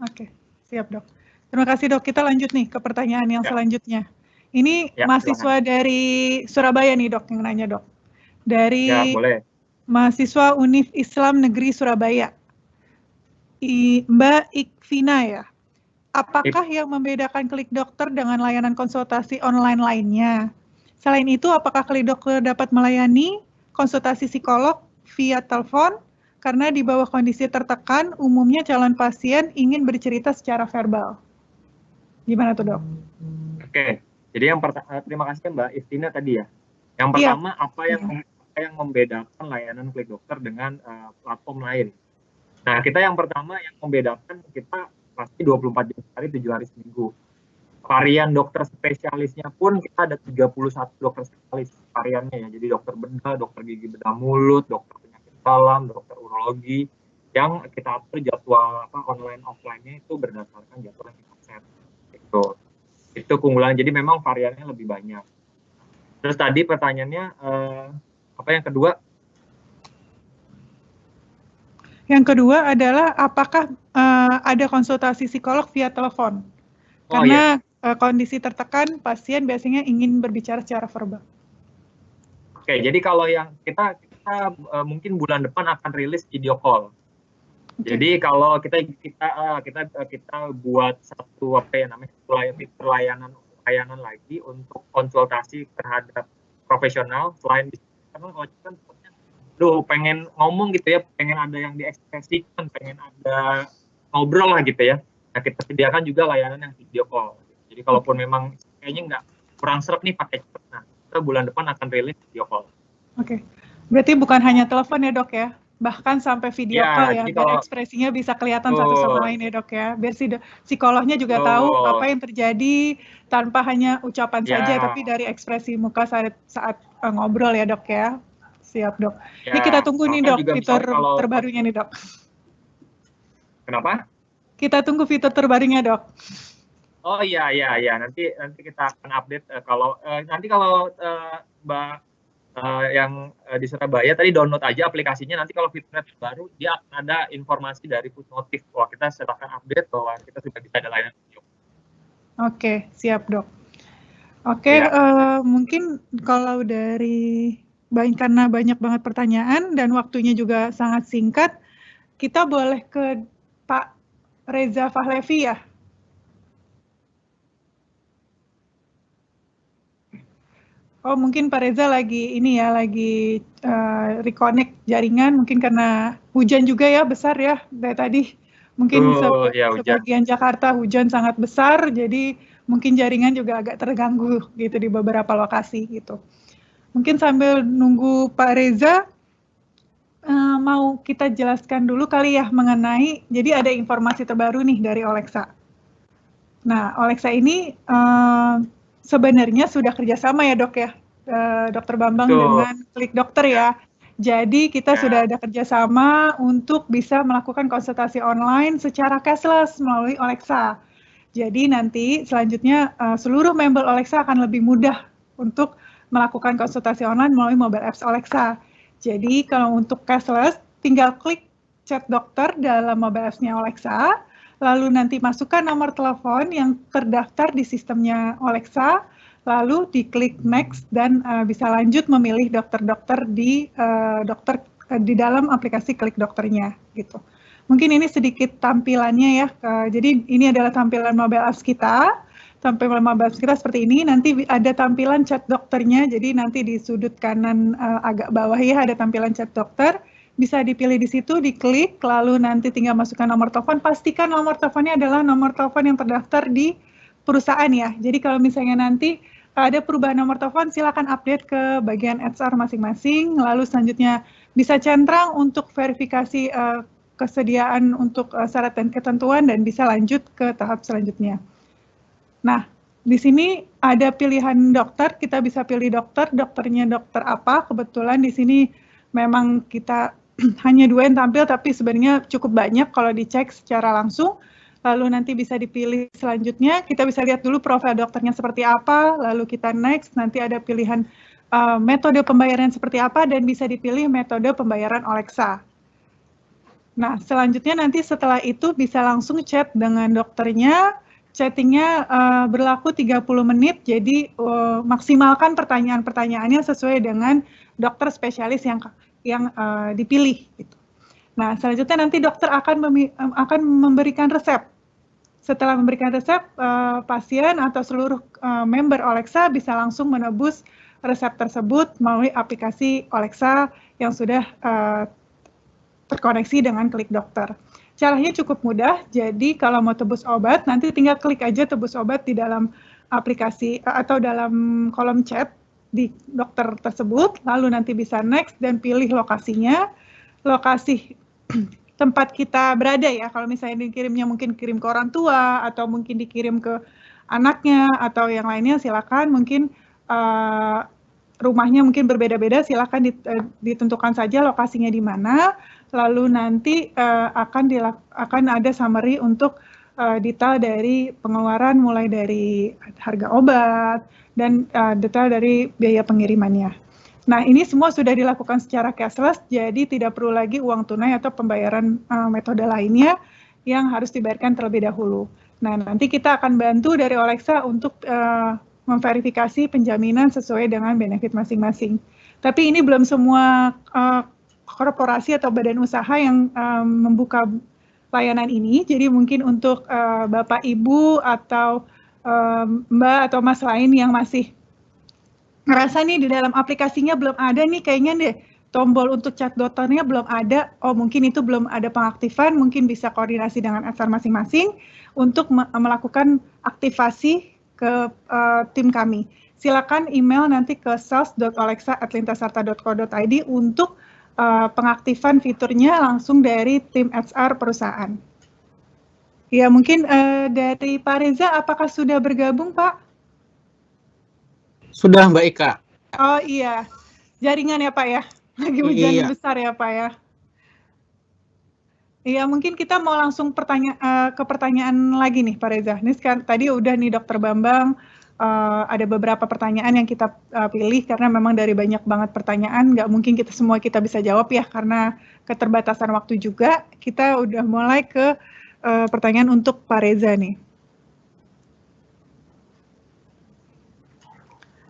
Oke, siap dok. Terima kasih dok. Kita lanjut nih ke pertanyaan yang selanjutnya. Ini mahasiswa dari Surabaya nih dok yang nanya dok. Dari mahasiswa Univ Islam Negeri Surabaya. Mbak Ikvina ya. Apakah yang membedakan Klik Dokter dengan layanan konsultasi online lainnya? Selain itu, apakah Klik Dokter dapat melayani konsultasi psikolog via telepon? Karena di bawah kondisi tertekan, umumnya calon pasien ingin bercerita secara verbal. Gimana tuh dok? Oke. Jadi yang pertama, terima kasih Mbak Istina tadi ya. Yang pertama, apa yang membedakan layanan Klik Dokter dengan platform lain? Nah, kita yang pertama yang membedakan, kita pasti 24 jam sehari, 7 hari seminggu. Varian dokter spesialisnya pun kita ada 31 dokter spesialis variannya ya. Jadi dokter bedah, dokter gigi bedah mulut, dokter penyakit dalam, dokter urologi. Yang kita atur jadwal online offline-nya itu berdasarkan jadwal yang kita set. Itu keunggulan, jadi memang variannya lebih banyak. Terus tadi pertanyaannya apa yang kedua? Yang kedua adalah apakah ada konsultasi psikolog via telepon? Karena kondisi tertekan, pasien biasanya ingin berbicara secara verbal. Oke, jadi kalau yang kita mungkin bulan depan akan rilis video call. Jadi kalau kita buat satu layanan lagi untuk konsultasi terhadap profesional selain karena kalau kita pengen ngomong gitu ya, pengen ada yang diekspresikan, pengen ada ngobrol lah gitu ya. Nah, kita sediakan juga layanan yang video call. Jadi kalaupun memang kayaknya kurang serap nih pakai chat, nah kita bulan depan akan rilis video call. Oke. Berarti bukan hanya telepon ya, Dok ya? Bahkan sampai video call ya, jadi biar kalau ekspresinya bisa kelihatan satu sama lain ya, Dok ya. Biar si psikolognya juga tahu apa yang terjadi tanpa hanya ucapan saja, tapi dari ekspresi muka saat ngobrol ya, Dok ya. Siap, Dok. Ini kita tunggu nih, Dok, fitur terbarunya nih, Dok. Kenapa? Kita tunggu fitur terbarunya, Dok. Oh iya, nanti kita akan update nanti kalau Mbak yang di Surabaya tadi download aja aplikasinya, nanti kalau fiturnya terbaru dia akan ada informasi dari push notif bahwa kita sedang update bahwa kita sudah bisa ada layanan video. Oke, siap, Dok. Oke, mungkin kalau dari karena banyak banget pertanyaan dan waktunya juga sangat singkat, kita boleh ke Pak Reza Fahlevi ya. Oh, mungkin Pak Reza lagi reconnect jaringan, mungkin karena hujan juga ya, besar ya dari tadi. Mungkin sebagian Jakarta hujan sangat besar, jadi mungkin jaringan juga agak terganggu gitu di beberapa lokasi gitu. Mungkin sambil nunggu Pak Reza, mau kita jelaskan dulu kali ya mengenai, jadi ada informasi terbaru nih dari Olexa. Nah, Olexa ini sebenarnya sudah kerjasama ya, Dok ya, Dokter Bambang dengan Klik Dokter ya. Jadi kita sudah ada kerjasama untuk bisa melakukan konsultasi online secara cashless melalui Olexa. Jadi nanti selanjutnya seluruh member Olexa akan lebih mudah untuk melakukan konsultasi online melalui mobile apps Olexa. Jadi kalau untuk cashless, tinggal klik chat dokter dalam mobile apps-nya Olexa, lalu nanti masukkan nomor telepon yang terdaftar di sistemnya Olexa, lalu diklik next dan bisa lanjut memilih dokter-dokter di dalam aplikasi Klik Dokternya gitu. Mungkin ini sedikit tampilannya ya. Jadi ini adalah tampilan mobile apps kita. Tampilan mobile apps kita seperti ini. Nanti ada tampilan chat dokternya. Jadi nanti di sudut kanan agak bawah ya ada tampilan chat dokter. Bisa dipilih di situ, diklik, lalu nanti tinggal masukkan nomor telepon. Pastikan nomor teleponnya adalah nomor telepon yang terdaftar di perusahaan ya. Jadi kalau misalnya nanti ada perubahan nomor telepon, silakan update ke bagian HR masing-masing. Lalu selanjutnya bisa centang untuk verifikasi kesediaan untuk syarat dan ketentuan dan bisa lanjut ke tahap selanjutnya. Nah, di sini ada pilihan dokter. Kita bisa pilih dokternya dokter apa. Kebetulan di sini memang kita hanya 2 yang tampil, tapi sebenarnya cukup banyak kalau dicek secara langsung. Lalu nanti bisa dipilih selanjutnya, kita bisa lihat dulu profil dokternya seperti apa, lalu kita next, nanti ada pilihan metode pembayaran seperti apa, dan bisa dipilih metode pembayaran Olexa. Nah, selanjutnya nanti setelah itu bisa langsung chat dengan dokternya, chattingnya berlaku 30 menit, jadi maksimalkan pertanyaan-pertanyaannya sesuai dengan dokter spesialis yang dipilih. Gitu. Nah, selanjutnya nanti dokter akan memberikan resep. Setelah memberikan resep, pasien atau seluruh member Olexa bisa langsung menebus resep tersebut melalui aplikasi Olexa yang sudah terkoneksi dengan Klik Dokter. Caranya cukup mudah, jadi kalau mau tebus obat, nanti tinggal klik aja tebus obat di dalam aplikasi atau dalam kolom chat di dokter tersebut, lalu nanti bisa next dan pilih lokasinya, lokasi tempat kita berada ya. Kalau misalnya dikirimnya mungkin kirim ke orang tua atau mungkin dikirim ke anaknya atau yang lainnya, silakan. Mungkin rumahnya mungkin berbeda-beda, silakan ditentukan saja lokasinya di mana. Lalu nanti akan ada summary untuk detail dari pengeluaran mulai dari harga obat dan detail dari biaya pengirimannya. Nah, ini semua sudah dilakukan secara cashless, jadi tidak perlu lagi uang tunai atau pembayaran metode lainnya yang harus dibayarkan terlebih dahulu. Nah, nanti kita akan bantu dari Olexa untuk memverifikasi penjaminan sesuai dengan benefit masing-masing. Tapi ini belum semua korporasi atau badan usaha yang membuka layanan ini, jadi mungkin untuk Bapak, Ibu, atau Mbak atau Mas lain yang masih ngerasa nih di dalam aplikasinya belum ada nih kayaknya deh, tombol untuk chat dokternya belum ada, oh mungkin itu belum ada pengaktifan, mungkin bisa koordinasi dengan HR masing-masing untuk melakukan aktivasi ke tim kami. silakan email nanti ke sales.alexa@lintasarta.co.id untuk pengaktifan fiturnya langsung dari tim HR perusahaan. Ya, mungkin dari Pak Reza, apakah sudah bergabung, Pak? Sudah, Mbak Ika. Oh iya, jaringan ya, Pak ya? Lagi hujan Iya. besar ya, Pak ya? Iya, mungkin kita mau langsung ke pertanyaan lagi nih, Pak Reza. Ini tadi udah nih Dokter Bambang, ada beberapa pertanyaan yang kita pilih karena memang dari banyak banget pertanyaan, nggak mungkin semua kita bisa jawab ya, karena keterbatasan waktu juga. Kita udah mulai ke pertanyaan untuk Pak Reza nih.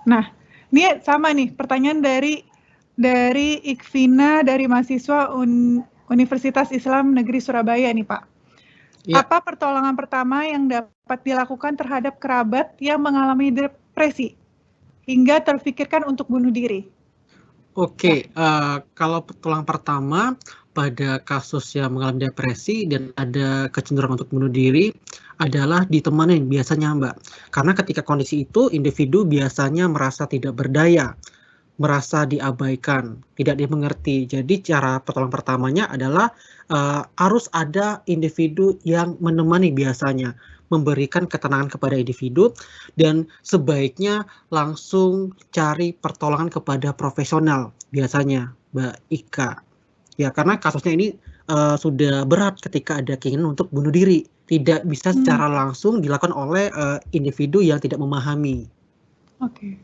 Nah, ini sama nih pertanyaan dari Ikvina dari mahasiswa Universitas Islam Negeri Surabaya nih Pak. Ya. Apa pertolongan pertama yang dapat dilakukan terhadap kerabat yang mengalami depresi hingga terfikirkan untuk bunuh diri? Oke, kalau pertolongan pertama pada kasus yang mengalami depresi dan ada kecenderungan untuk bunuh diri adalah ditemanin biasanya Mbak. Karena ketika kondisi itu individu biasanya merasa tidak berdaya, merasa diabaikan, tidak dimengerti. Jadi cara pertolongan pertamanya adalah harus ada individu yang menemani biasanya, memberikan ketenangan kepada individu dan sebaiknya langsung cari pertolongan kepada profesional biasanya Mbak Ika. Ya, karena kasusnya ini sudah berat ketika ada keinginan untuk bunuh diri. Tidak bisa secara langsung dilakukan oleh individu yang tidak memahami. Oke.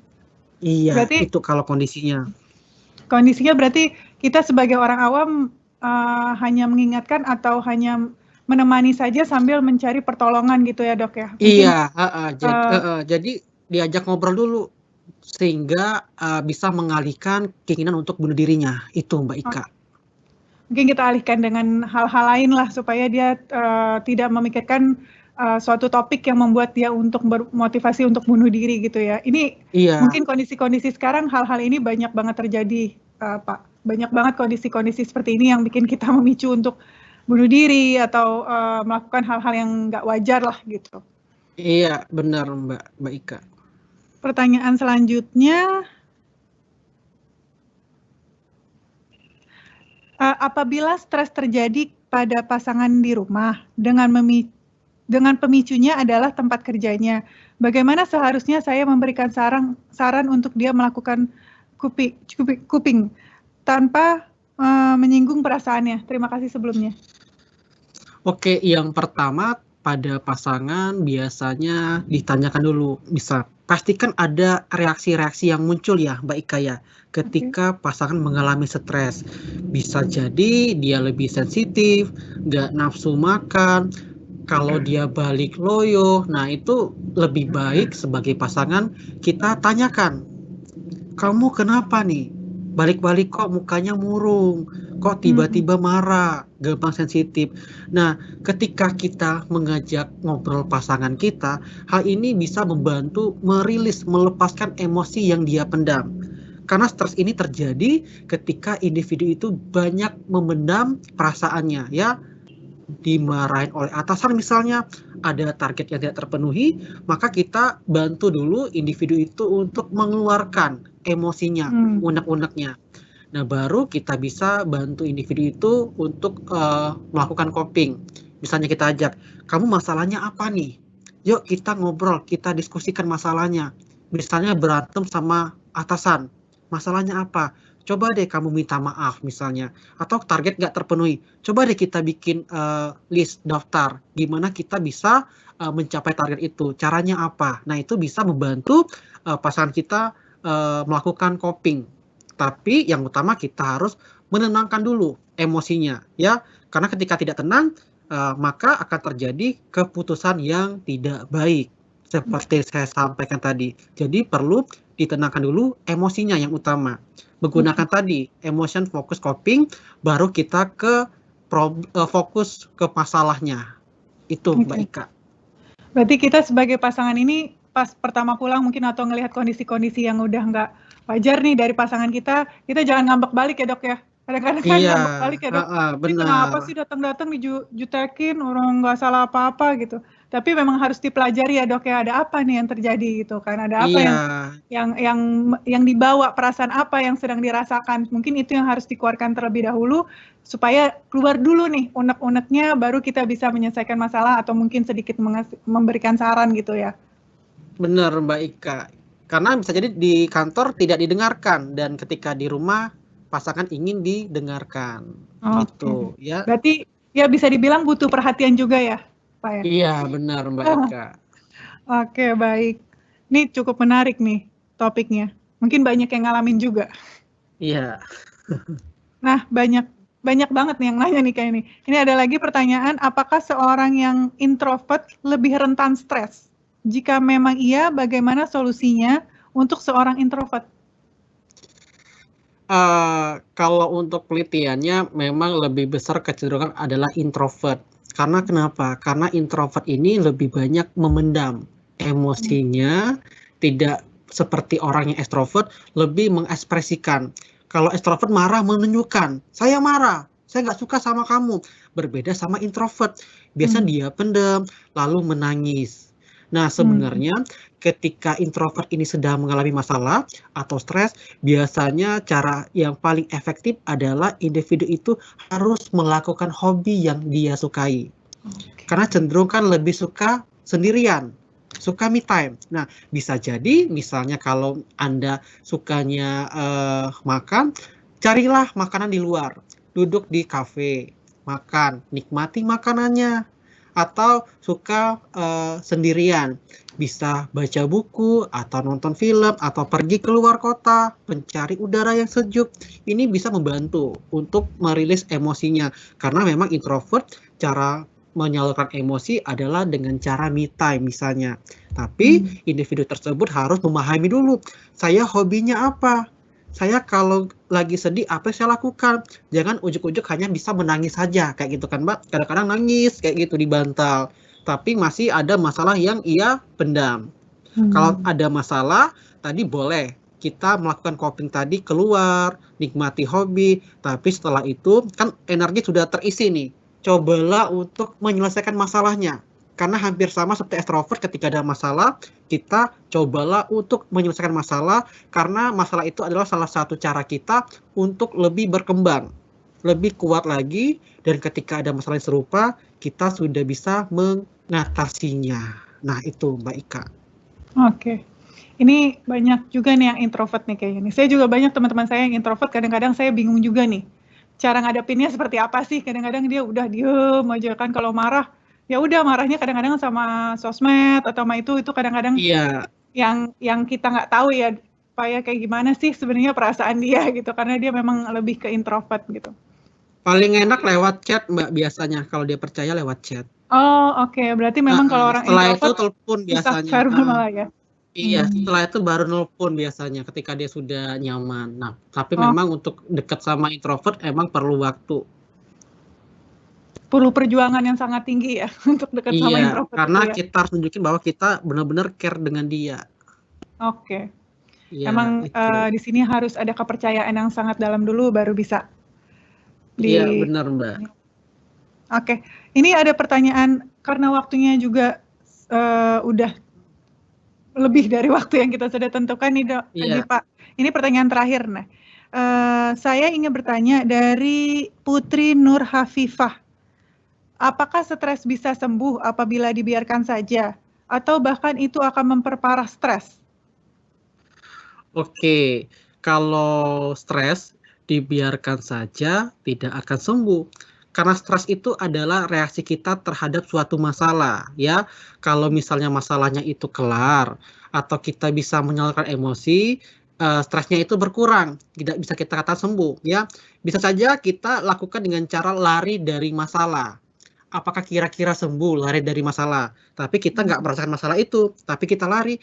Iya, berarti, itu kalau kondisinya. Kondisinya berarti kita sebagai orang awam hanya mengingatkan atau hanya menemani saja sambil mencari pertolongan gitu ya Dok ya? Mungkin, iya, jadi diajak ngobrol dulu sehingga bisa mengalihkan keinginan untuk bunuh dirinya. Itu Mbak Ika. Mungkin kita alihkan dengan hal-hal lain lah supaya dia tidak memikirkan suatu topik yang membuat dia untuk bermotivasi untuk bunuh diri gitu ya. Ini mungkin kondisi-kondisi sekarang hal-hal ini banyak banget terjadi Pak. Banyak banget kondisi-kondisi seperti ini yang bikin kita memicu untuk bunuh diri atau melakukan hal-hal yang nggak wajar lah gitu. Iya benar Mbak Ika. Pertanyaan selanjutnya. Apabila stres terjadi pada pasangan di rumah dengan pemicunya adalah tempat kerjanya, bagaimana seharusnya saya memberikan saran untuk dia melakukan coping tanpa menyinggung perasaannya? Terima kasih sebelumnya. Oke, yang pertama pada pasangan biasanya ditanyakan dulu, bisa pastikan ada reaksi-reaksi yang muncul ya Mbak Ika ya ketika pasangan mengalami stres. Bisa jadi dia lebih sensitif, nggak nafsu makan, kalau dia balik loyo. Nah itu lebih baik sebagai pasangan kita tanyakan, kamu kenapa nih? Balik-balik kok mukanya murung, kok tiba-tiba marah, gampang sensitif. Nah, ketika kita mengajak ngobrol pasangan kita, hal ini bisa membantu melepaskan emosi yang dia pendam. Karena stres ini terjadi ketika individu itu banyak memendam perasaannya, ya. Dimarahin oleh atasan misalnya, ada target yang tidak terpenuhi, maka kita bantu dulu individu itu untuk mengeluarkan emosinya, unek-uneknya. Nah, baru kita bisa bantu individu itu untuk melakukan coping. Misalnya kita ajak, kamu masalahnya apa nih? Yuk kita ngobrol, kita diskusikan masalahnya. Misalnya berantem sama atasan, masalahnya apa? Coba deh kamu minta maaf misalnya, atau target nggak terpenuhi. Coba deh kita bikin list daftar, gimana kita bisa mencapai target itu, caranya apa. Nah itu bisa membantu pasangan kita melakukan coping. Tapi yang utama kita harus menenangkan dulu emosinya, ya. Karena ketika tidak tenang, maka akan terjadi keputusan yang tidak baik. Seperti saya sampaikan tadi. Jadi perlu ditenangkan dulu emosinya yang utama. Menggunakan tadi emotion focus coping, baru kita ke fokus ke masalahnya. Itu Mbak Ika. Berarti kita sebagai pasangan ini pas pertama pulang mungkin atau ngelihat kondisi-kondisi yang udah nggak wajar nih dari pasangan kita jangan ngambek balik ya Dok ya. Kadang-kadang kan ngambek balik ya Dok. Benar. Kenapa sih datang-datang dijutekin, orang nggak salah apa-apa gitu. Tapi memang harus dipelajari ya dok ya, ada apa nih yang terjadi gitu kan, ada apa Iya, yang dibawa, perasaan apa yang sedang dirasakan. Mungkin itu yang harus dikeluarkan terlebih dahulu supaya keluar dulu nih unek-uneknya, baru kita bisa menyelesaikan masalah atau mungkin sedikit memberikan saran gitu ya. benar Mbak Ika. Karena bisa jadi di kantor tidak didengarkan dan ketika di rumah pasangan ingin didengarkan. Gitu ya. Berarti ya bisa dibilang butuh perhatian juga ya, Pak ya? Iya, benar Mbak Ika. Oke, baik. Ini cukup menarik nih topiknya. Mungkin banyak yang ngalamin juga. Iya. Nah, banyak banget nih yang nanya nih kayak ini. Ini ada lagi pertanyaan, apakah seorang yang introvert lebih rentan stres? Jika memang iya, bagaimana solusinya untuk seorang introvert? Kalau untuk penelitiannya memang lebih besar kecenderungan adalah introvert. Karena kenapa? Karena introvert ini lebih banyak memendam emosinya, tidak seperti orang yang extrovert lebih mengekspresikan. Kalau extrovert marah menunjukkan, saya marah, saya nggak suka sama kamu. Berbeda sama introvert, biasanya dia pendam lalu menangis. Nah, sebenarnya ketika introvert ini sedang mengalami masalah atau stres, biasanya cara yang paling efektif adalah individu itu harus melakukan hobi yang dia sukai. Karena cenderung kan lebih suka sendirian, suka me time. Nah, bisa jadi misalnya kalau Anda sukanya makan, carilah makanan di luar, duduk di kafe, makan, nikmati makanannya. Atau suka sendirian, bisa baca buku atau nonton film atau pergi keluar kota, mencari udara yang sejuk. Ini bisa membantu untuk merilis emosinya karena memang introvert cara menyalurkan emosi adalah dengan cara me time misalnya. Tapi individu tersebut harus memahami dulu, saya hobinya apa? Saya kalau lagi sedih apa yang saya lakukan? Jangan ujuk-ujuk hanya bisa menangis saja kayak gitu kan Mbak. Kadang-kadang nangis kayak gitu di bantal. Tapi masih ada masalah yang ia pendam. Kalau ada masalah tadi boleh kita melakukan coping tadi keluar, nikmati hobi. Tapi setelah itu kan energi sudah terisi nih. Cobalah untuk menyelesaikan masalahnya. Karena hampir sama seperti extrovert ketika ada masalah, kita cobalah untuk menyelesaikan masalah karena masalah itu adalah salah satu cara kita untuk lebih berkembang, lebih kuat lagi dan ketika ada masalah yang serupa, kita sudah bisa mengatasinya. Nah, itu Mbak Ika. Oke. Ini banyak juga nih yang introvert nih kayaknya nih. Saya juga banyak teman-teman saya yang introvert, kadang-kadang saya bingung juga nih. Cara ngadepinnya seperti apa sih? Kadang-kadang dia udah diem aja kan kalau marah. Ya udah marahnya kadang-kadang sama sosmed atau sama itu kadang-kadang yang kita nggak tahu ya Pak ya kayak gimana sih sebenarnya perasaan dia gitu karena dia memang lebih ke introvert gitu. Paling enak lewat chat Mbak biasanya kalau dia percaya lewat chat. Oh oke. Berarti memang kalau orang setelah introvert itu telepon biasanya. verbal malah ya. Iya, setelah itu baru nelpon biasanya ketika dia sudah nyaman. Nah, tapi memang untuk dekat sama introvert emang perlu waktu. Perlu perjuangan yang sangat tinggi ya untuk dekat sama introvert. Karena kita harus tunjukin bahwa kita benar-benar care dengan dia. Oke. Ya, emang di sini harus ada kepercayaan yang sangat dalam dulu baru bisa. Iya, benar Mbak. Oke. Ini ada pertanyaan karena waktunya juga udah lebih dari waktu yang kita sudah tentukan nih Dok. Ini Pak. Ini pertanyaan terakhir nih. Saya ingin bertanya dari Putri Nur Hafifah. Apakah stres bisa sembuh apabila dibiarkan saja? Atau bahkan itu akan memperparah stres? Oke, kalau stres dibiarkan saja tidak akan sembuh. Karena stres itu adalah reaksi kita terhadap suatu masalah, ya. Kalau misalnya masalahnya itu kelar, atau kita bisa menyalurkan emosi, stresnya itu berkurang, tidak bisa kita katakan sembuh, ya. Bisa saja kita lakukan dengan cara lari dari masalah. Apakah kira-kira sembuh lari dari masalah? Tapi kita nggak merasakan masalah itu, tapi kita lari,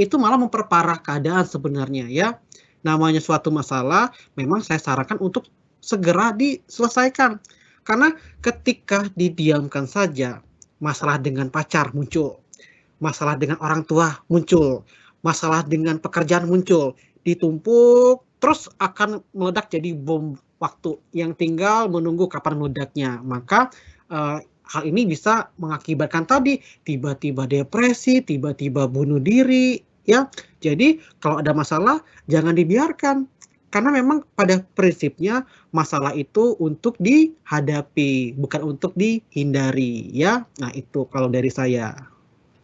itu malah memperparah keadaan sebenarnya, ya. Namanya suatu masalah, memang saya sarankan untuk segera diselesaikan. Karena ketika didiamkan saja, masalah dengan pacar muncul, masalah dengan orang tua muncul, masalah dengan pekerjaan muncul, ditumpuk, terus akan meledak jadi bom waktu yang tinggal menunggu kapan meledaknya. Maka hal ini bisa mengakibatkan tadi tiba-tiba depresi, tiba-tiba bunuh diri, ya. Jadi kalau ada masalah jangan dibiarkan. Karena memang pada prinsipnya masalah itu untuk dihadapi, bukan untuk dihindari, ya. Nah, itu kalau dari saya.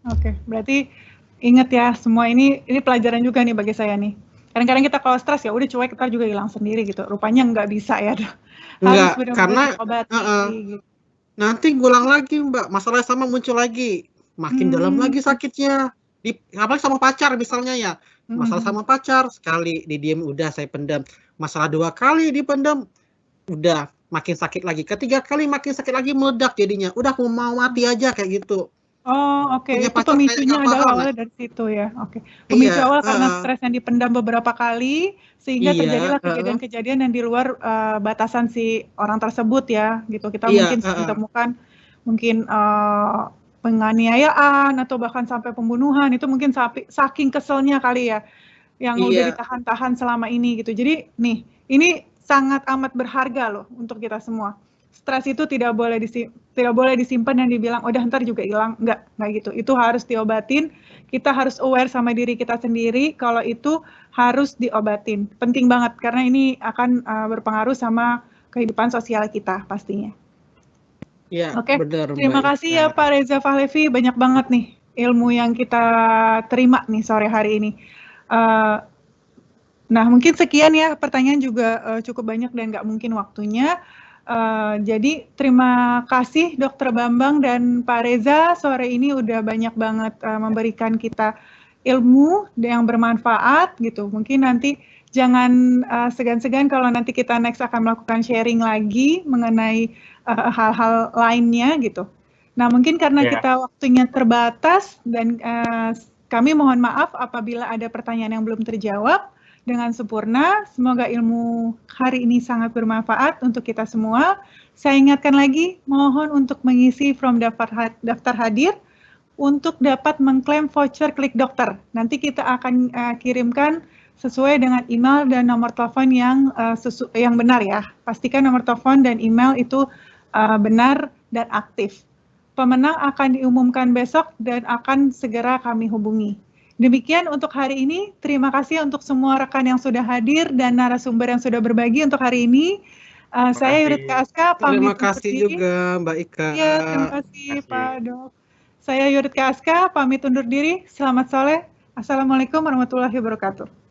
Oke, berarti ingat ya semua ini pelajaran juga nih bagi saya nih. Kadang-kadang kita kalau stres ya udah cuek, ntar juga hilang sendiri gitu. Rupanya nggak bisa ya. Harus Enggak, benar-benar karena diobati gitu. nanti ngulang lagi, Mbak. Masalah sama muncul lagi. Makin dalam lagi sakitnya. Apalagi sama pacar misalnya ya. Masalah sama pacar, sekali didiem udah saya pendam. Masalah 2 kali dipendam, udah makin sakit lagi. Ketiga kali makin sakit lagi, meledak jadinya. Udah aku mau mati aja kayak gitu. Oh, oke. Punya Itu pacar kayak pemicunya nggak adalah paham ya. awalnya dari situ ya. Oke. Pemicu Iya, awal karena stres yang dipendam beberapa kali sehingga iya, terjadilah kejadian-kejadian yang di luar batasan si orang tersebut ya, gitu. Kita iya, mungkin ditemukan mungkin penganiayaan atau bahkan sampai pembunuhan. Itu mungkin saking keselnya kali ya yang udah iya, ditahan-tahan selama ini gitu. Jadi nih, ini sangat amat berharga loh untuk kita semua. Stres itu tidak boleh disimpan dan dibilang udah ntar juga hilang, enggak gitu. Itu harus diobatin. Kita harus aware sama diri kita sendiri kalau itu harus diobatin. Penting banget karena ini akan berpengaruh sama kehidupan sosial kita pastinya. iya, Oke, benar, terima Mbak kasih Ika. ya Pak Reza Fahlevi, banyak banget nih ilmu yang kita terima nih sore hari ini. Nah, mungkin sekian ya, pertanyaan juga cukup banyak dan nggak mungkin waktunya. Jadi terima kasih Dr. Bambang dan Pak Reza, sore ini udah banyak banget memberikan kita ilmu yang bermanfaat gitu. Mungkin nanti jangan segan-segan kalau nanti kita next akan melakukan sharing lagi mengenai hal-hal lainnya gitu. Nah, mungkin karena kita waktunya terbatas dan kami mohon maaf apabila ada pertanyaan yang belum terjawab dengan sempurna. Semoga ilmu hari ini sangat bermanfaat untuk kita semua. Saya ingatkan lagi, mohon untuk mengisi form daftar hadir untuk dapat mengklaim voucher Klik Dokter. Nanti kita akan kirimkan sesuai dengan email dan nomor telepon yang benar ya. Pastikan nomor telepon dan email itu benar dan aktif. Pemenang akan diumumkan besok dan akan segera kami hubungi. Demikian untuk hari ini. Terima kasih untuk semua rekan yang sudah hadir dan narasumber yang sudah berbagi untuk hari ini. Saya Yurit Kaska, pamit Terima kasih undur diri. juga Mbak Ika. Iya, terima kasih Pak Dok. Saya Yurit Kaska, pamit undur diri. Selamat sore. Assalamualaikum warahmatullahi wabarakatuh.